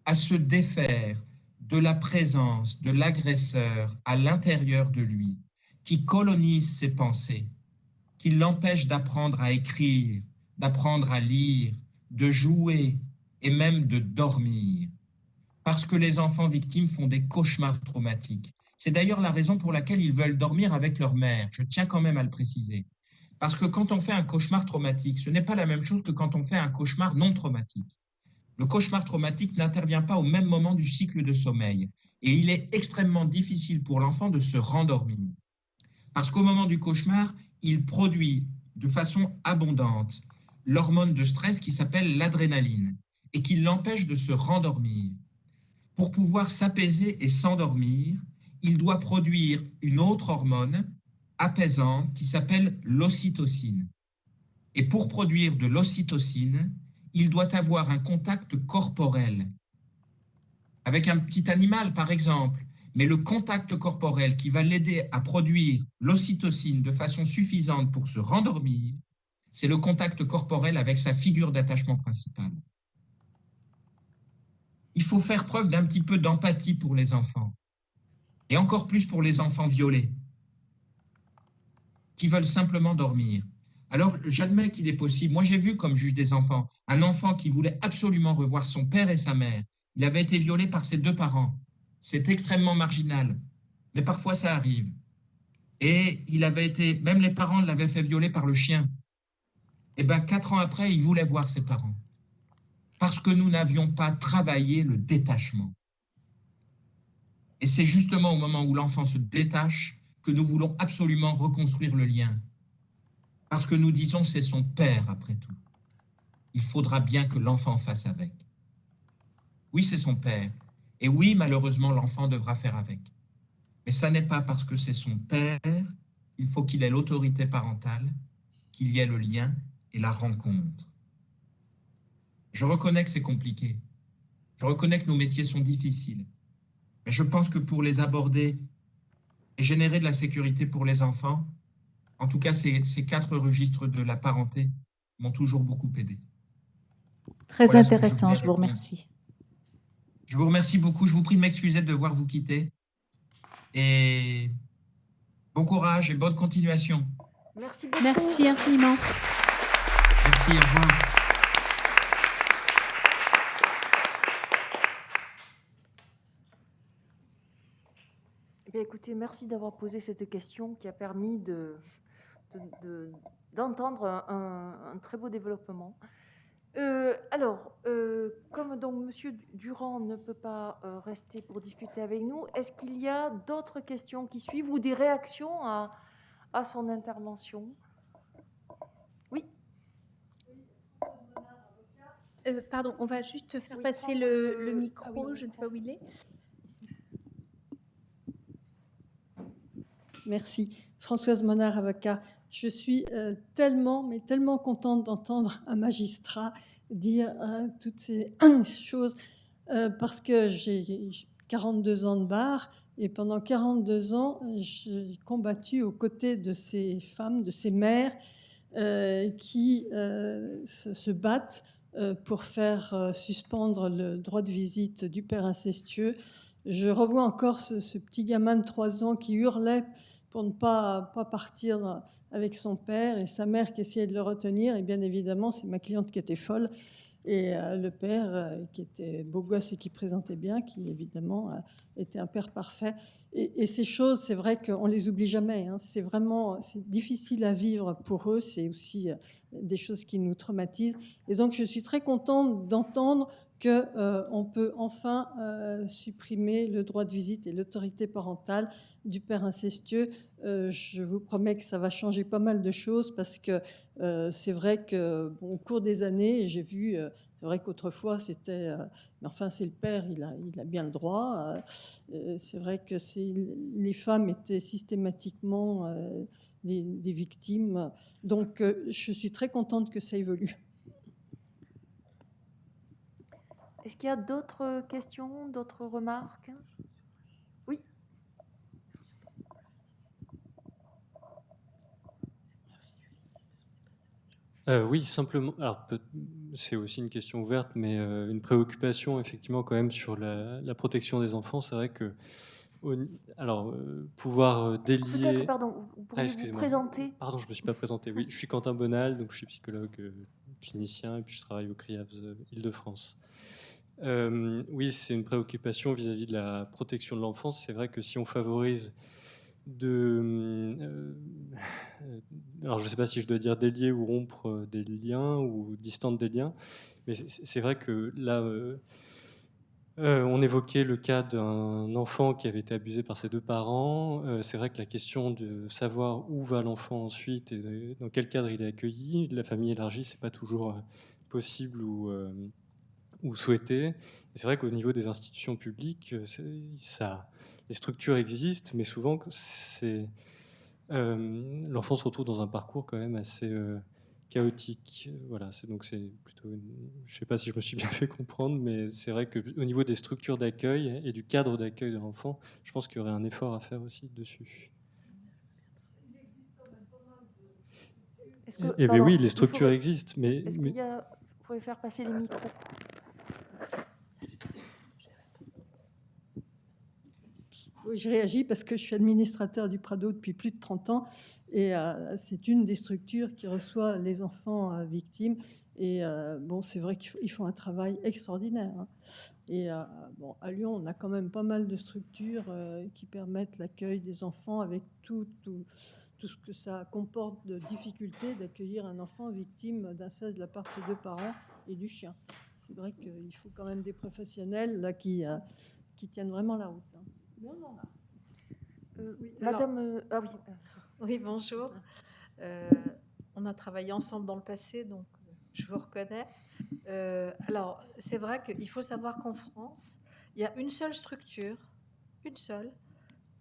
à se défaire de la présence de l'agresseur à l'intérieur de lui, qui colonise ses pensées, qui l'empêche d'apprendre à écrire, d'apprendre à lire, de jouer et même de dormir. Parce que les enfants victimes font des cauchemars traumatiques. C'est d'ailleurs la raison pour laquelle ils veulent dormir avec leur mère. Je tiens quand même à le préciser. Parce que quand on fait un cauchemar traumatique, ce n'est pas la même chose que quand on fait un cauchemar non traumatique. Le cauchemar traumatique n'intervient pas au même moment du cycle de sommeil. Et il est extrêmement difficile pour l'enfant de se rendormir. Parce qu'au moment du cauchemar, il produit de façon abondante l'hormone de stress qui s'appelle l'adrénaline et qui l'empêche de se rendormir. Pour pouvoir s'apaiser et s'endormir, il doit produire une autre hormone apaisante qui s'appelle l'ocytocine. Et pour produire de l'ocytocine, il doit avoir un contact corporel avec un petit animal, par exemple. Mais le contact corporel qui va l'aider à produire l'ocytocine de façon suffisante pour se rendormir, c'est le contact corporel avec sa figure d'attachement principale. Il faut faire preuve d'un petit peu d'empathie pour les enfants, et encore plus pour les enfants violés, qui veulent simplement dormir. Alors, j'admets qu'il est possible. Moi, j'ai vu comme juge des enfants, un enfant qui voulait absolument revoir son père et sa mère. Il avait été violé par ses 2 parents. C'est extrêmement marginal, mais parfois ça arrive. Et il avait été, même les parents l'avaient fait violer par le chien. Et bien, 4 ans après, il voulait voir ses parents. Parce que nous n'avions pas travaillé le détachement. Et c'est justement au moment où l'enfant se détache que nous voulons absolument reconstruire le lien. Parce que nous disons c'est son père après tout. Il faudra bien que l'enfant fasse avec. Oui, c'est son père. Et oui, malheureusement, l'enfant devra faire avec. Mais ça n'est pas parce que c'est son père, il faut qu'il ait l'autorité parentale, qu'il y ait le lien et la rencontre. Je reconnais que c'est compliqué. Je reconnais que nos métiers sont difficiles. Mais je pense que pour les aborder et générer de la sécurité pour les enfants, En tout cas, ces 4 registres de la parenté m'ont toujours beaucoup aidé.
Très
Voilà ce que je
intéressant,
voulais
je vous
répondre.
remercie.
Je vous remercie beaucoup. Je vous prie de m'excuser de devoir vous quitter. Et bon courage et bonne continuation.
Merci beaucoup.
Merci infiniment.
Merci, au revoir.
Eh bien, écoutez, merci d'avoir posé cette question qui a permis d'entendre un très beau développement. Comme donc Monsieur Durand ne peut pas rester pour discuter avec nous, est-ce qu'il y a d'autres questions qui suivent ou des réactions à son intervention? Oui.
Pardon, on va juste faire
Oui,
passer
prendre
le micro,
ah oui,
je ne sais pas où il est.
Merci. Françoise Monard, avocat. Je suis tellement contente d'entendre un magistrat dire toutes ces choses parce que j'ai 42 ans de bar et pendant 42 ans, j'ai combattu aux côtés de ces femmes, de ces mères qui se battent pour faire suspendre le droit de visite du père incestueux. Je revois encore ce petit gamin de 3 ans qui hurlait pour ne pas partir avec son père et sa mère qui essayait de le retenir. Et bien évidemment, c'est ma cliente qui était folle et le père qui était beau gosse et qui présentait bien, qui évidemment était un père parfait. Et ces choses, c'est vrai qu'on les oublie jamais. Hein. C'est difficile à vivre pour eux. C'est aussi des choses qui nous traumatisent. Et donc, je suis très contente d'entendre qu'on peut enfin supprimer le droit de visite et l'autorité parentale du père incestueux. Je vous promets que ça va changer pas mal de choses parce que c'est vrai qu'au cours des années, j'ai vu, c'est vrai qu'autrefois c'était, mais enfin c'est le père, il a bien le droit. C'est vrai que les femmes étaient systématiquement des victimes. Donc je suis très contente que ça évolue.
Est-ce qu'il y a d'autres questions, d'autres remarques? Oui.
Oui, simplement. Alors, c'est aussi une question ouverte, mais une préoccupation effectivement quand même sur la protection des enfants. C'est vrai que, pouvoir délier.
Peut-être, pardon, vous pourriez vous
excusez-moi.
présenter.
Pardon, je me suis pas présenté. Oui, je suis Quentin Bonal, donc je suis psychologue clinicien et puis je travaille au CRIAVS Île-de-France. Oui, c'est une préoccupation vis-à-vis de la protection de l'enfance. C'est vrai que si on favorise alors je ne sais pas si je dois dire délier ou rompre des liens ou distendre des liens, mais c'est vrai que là, on évoquait le cas d'un enfant qui avait été abusé par ses 2 parents. C'est vrai que la question de savoir où va l'enfant ensuite et dans quel cadre il est accueilli, la famille élargie, c'est pas toujours possible ou souhaité. Et c'est vrai qu'au niveau des institutions publiques, les structures existent, mais souvent l'enfant se retrouve dans un parcours quand même assez chaotique. Voilà, c'est plutôt. Je ne sais pas si je me suis bien fait comprendre, mais c'est vrai qu'au niveau des structures d'accueil et du cadre d'accueil de l'enfant, je pense qu'il y aurait un effort à faire aussi dessus. Eh bien oui, les structures existent, mais.
Est-ce qu'il y a. Vous pouvez faire passer les micros.
Oui, je réagis parce que je suis administrateur du Prado depuis plus de 30 ans et c'est une des structures qui reçoit les enfants victimes. Et bon, c'est vrai qu'ils font un travail extraordinaire. Hein. Et bon, à Lyon, on a quand même pas mal de structures qui permettent l'accueil des enfants avec tout ce que ça comporte de difficultés d'accueillir un enfant victime d'inceste de la part de ses 2 parents et du chien. C'est vrai qu'il faut quand même des professionnels là, qui tiennent vraiment la route. Hein.
Oui,
Madame, ah oui.
Oui, bonjour. On a travaillé ensemble dans le passé, donc je vous reconnais. Alors, c'est vrai qu'il faut savoir qu'en France, il y a une seule structure,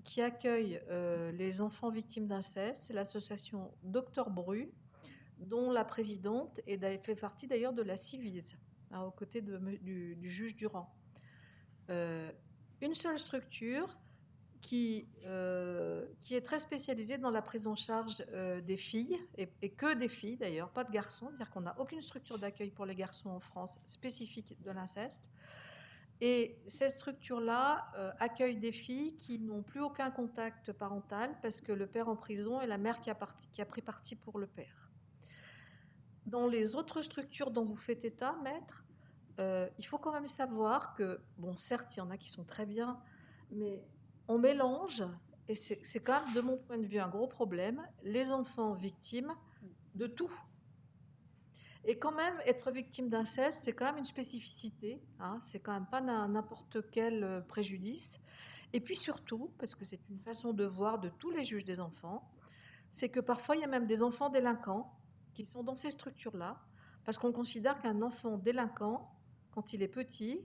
qui accueille les enfants victimes d'inceste, c'est l'association Docteur Bru, dont la présidente fait partie d'ailleurs de la Civise, aux côtés du juge Durand. Une seule structure qui est très spécialisé dans la prise en charge des filles, et que des filles d'ailleurs, pas de garçons. C'est-à-dire qu'on n'a aucune structure d'accueil pour les garçons en France spécifique de l'inceste. Et cette structure-là accueille des filles qui n'ont plus aucun contact parental parce que le père en prison et la mère qui a pris parti pour le père. Dans les autres structures dont vous faites état, maître, il faut quand même savoir que, bon, certes, il y en a qui sont très bien, mais on mélange, et c'est quand même, de mon point de vue, un gros problème, les enfants victimes de tout. Et quand même, être victime d'inceste, c'est quand même une spécificité, hein, c'est quand même pas n'importe quel préjudice. Et puis surtout, parce que c'est une façon de voir de tous les juges des enfants, c'est que parfois, il y a même des enfants délinquants qui sont dans ces structures-là, parce qu'on considère qu'un enfant délinquant, quand il est petit,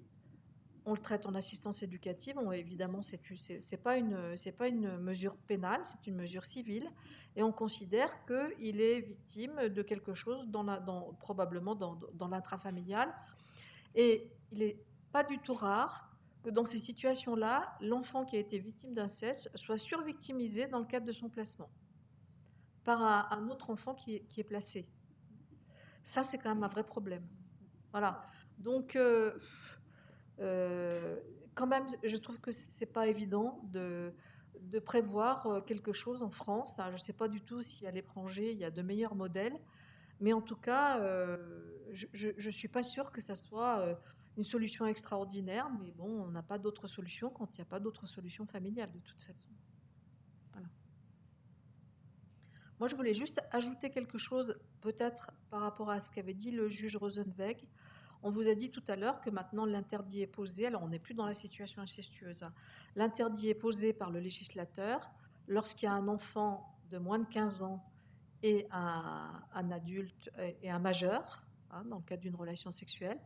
on le traite en assistance éducative. Évidemment, c'est pas une mesure pénale, c'est une mesure civile, et on considère qu'il est victime de quelque chose probablement dans l'intrafamilial. Et il n'est pas du tout rare que dans ces situations-là, l'enfant qui a été victime d'inceste soit survictimisé dans le cadre de son placement par un autre enfant qui est placé. Ça, c'est quand même un vrai problème. Voilà. Donc, quand même, je trouve que c'est pas évident de prévoir quelque chose en France. Je ne sais pas du tout si à l'étranger, il y a de meilleurs modèles. Mais en tout cas, je ne suis pas sûre que ça soit une solution extraordinaire. Mais bon, on n'a pas d'autre solution quand il n'y a pas d'autre solution familiale, de toute façon. Voilà. Moi, je voulais juste ajouter quelque chose, peut-être par rapport à ce qu'avait dit le juge Rosenweg. On vous a dit tout à l'heure que maintenant l'interdit est posé, alors on n'est plus dans la situation incestueuse, hein. L'interdit est posé par le législateur lorsqu'il y a un enfant de moins de 15 ans et un adulte et un majeur, hein, dans le cadre d'une relation sexuelle,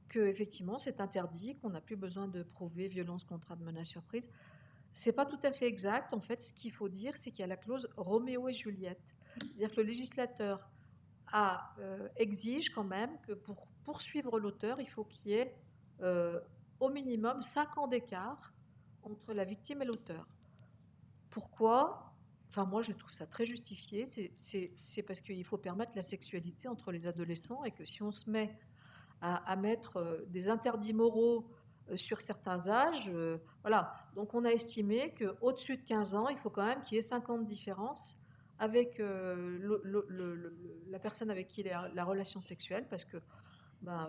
qu'effectivement c'est interdit, qu'on n'a plus besoin de prouver violence, contrainte, menace, surprise. C'est pas tout à fait exact. En fait, ce qu'il faut dire, c'est qu'il y a la clause Roméo et Juliette. C'est-à-dire que le législateur exige quand même que pour poursuivre l'auteur, il faut qu'il y ait au minimum 5 ans d'écart entre la victime et l'auteur. Pourquoi ? Enfin, moi, je trouve ça très justifié. C'est parce qu'il faut permettre la sexualité entre les adolescents, et que si on se met à mettre des interdits moraux sur certains âges, voilà. Donc, on a estimé qu'au-dessus de 15 ans, il faut quand même qu'il y ait 5 ans de différence avec la personne avec qui il a la relation sexuelle, parce que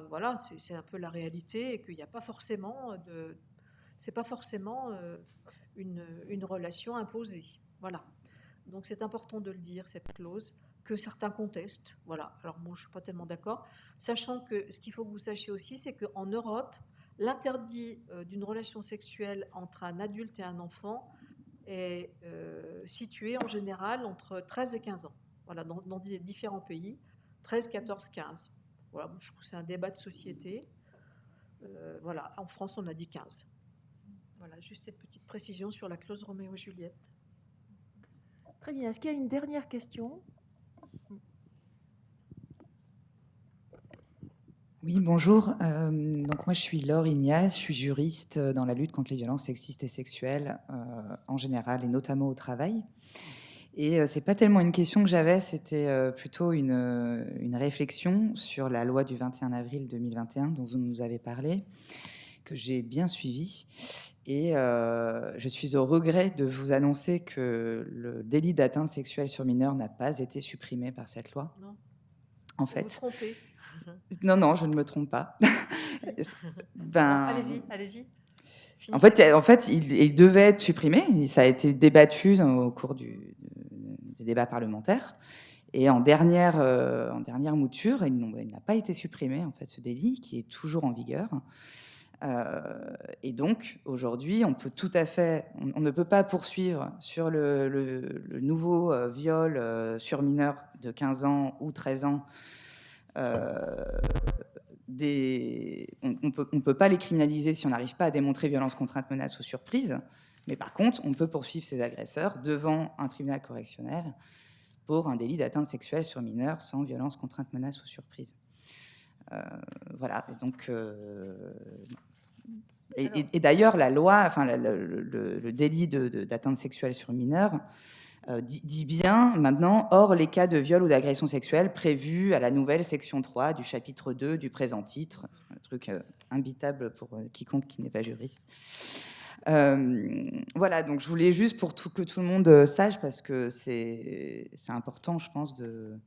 voilà, c'est un peu la réalité, et qu'il n'y a pas forcément c'est pas forcément une relation imposée. Voilà. Donc c'est important de le dire, cette clause, que certains contestent. Voilà. Alors moi, je ne suis pas tellement d'accord, sachant que ce qu'il faut que vous sachiez aussi, c'est qu'en Europe, l'interdit d'une relation sexuelle entre un adulte et un enfant est situé en général entre 13 et 15 ans. Voilà, dans différents pays, 13, 14, 15. Voilà, je trouve que c'est un débat de société. Voilà, en France, on a dit 15. Voilà, juste cette petite précision sur la clause Roméo et Juliette.
Très bien. Est-ce qu'il y a une dernière question ?
Oui, bonjour. Donc moi, je suis Laure Ignace, je suis juriste dans la lutte contre les violences sexistes et sexuelles en général, et notamment au travail. Et c'est pas tellement une question que j'avais, c'était plutôt une réflexion sur la loi du 21 avril 2021 dont vous nous avez parlé, que j'ai bien suivie. Et je suis au regret de vous annoncer que le délit d'atteinte sexuelle sur mineur n'a pas été supprimé par cette loi.
Non.
En fait.
Vous vous trompez.
Non, je ne me trompe pas.
Allez-y.
En fait, il devait être supprimé. Ça a été débattu au cours des débats parlementaires. Et en dernière mouture, il n'a pas été supprimé, en fait, ce délit, qui est toujours en vigueur. Et donc, aujourd'hui, on ne peut pas poursuivre sur le nouveau viol sur mineur de 15 ans ou 13 ans. On peut pas les criminaliser si on n'arrive pas à démontrer violence, contrainte, menace ou surprise. Mais par contre, on peut poursuivre ces agresseurs devant un tribunal correctionnel pour un délit d'atteinte sexuelle sur mineur sans violence, contrainte, menace ou surprise. Voilà. Et donc, Et d'ailleurs, la loi, enfin, le délit d'atteinte sexuelle sur mineur dit bien maintenant, hors les cas de viol ou d'agression sexuelle prévus à la nouvelle section 3 du chapitre 2 du présent titre, un truc imbitable pour quiconque qui n'est pas juriste. Voilà, donc je voulais juste que tout le monde sache, parce que c'est important, je pense, de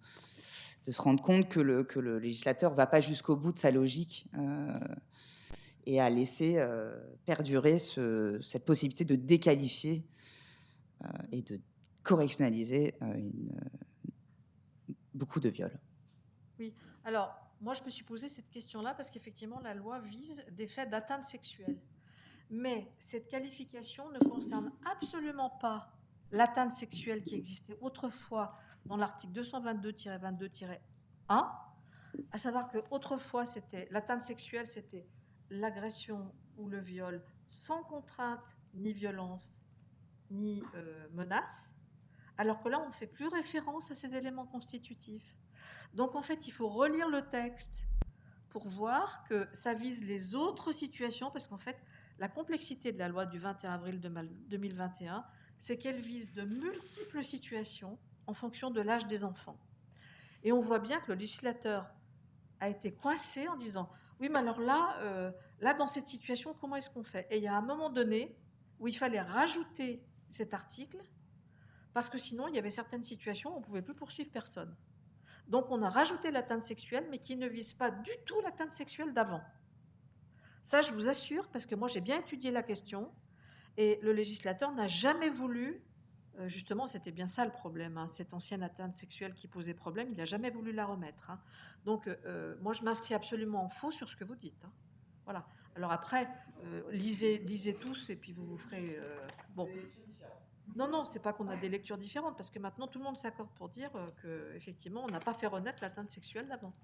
se rendre compte que le législateur ne va pas jusqu'au bout de sa logique et à laisser perdurer cette possibilité de déqualifier et de correctionnaliser beaucoup de viols.
Oui, alors moi je me suis posé cette question-là parce qu'effectivement la loi vise des faits d'atteinte sexuelle. Mais cette qualification ne concerne absolument pas l'atteinte sexuelle qui existait autrefois dans l'article 222-22-1, à savoir qu'autrefois, l'atteinte sexuelle, c'était l'agression ou le viol sans contrainte, ni violence, ni menace, alors que là, on ne fait plus référence à ces éléments constitutifs. Donc, en fait, il faut relire le texte pour voir que ça vise les autres situations, parce qu'en fait, la complexité de la loi du 21 avril 2021, c'est qu'elle vise de multiples situations en fonction de l'âge des enfants. Et on voit bien que le législateur a été coincé en disant « Oui, mais alors là, dans cette situation, comment est-ce qu'on fait ?» Et il y a un moment donné où il fallait rajouter cet article, parce que sinon, il y avait certaines situations où on ne pouvait plus poursuivre personne. Donc, on a rajouté l'atteinte sexuelle, mais qui ne vise pas du tout l'atteinte sexuelle d'avant. Ça, je vous assure, parce que moi, j'ai bien étudié la question, et le législateur n'a jamais voulu, justement, c'était bien ça le problème, hein, cette ancienne atteinte sexuelle qui posait problème, il n'a jamais voulu la remettre. Hein. Donc, moi, je m'inscris absolument en faux sur ce que vous dites. Hein. Voilà. Alors après, lisez tous, et puis vous ferez... bon. Non, c'est pas qu'on a des lectures différentes, parce que maintenant, tout le monde s'accorde pour dire qu'effectivement, on n'a pas fait renaître l'atteinte sexuelle d'avant.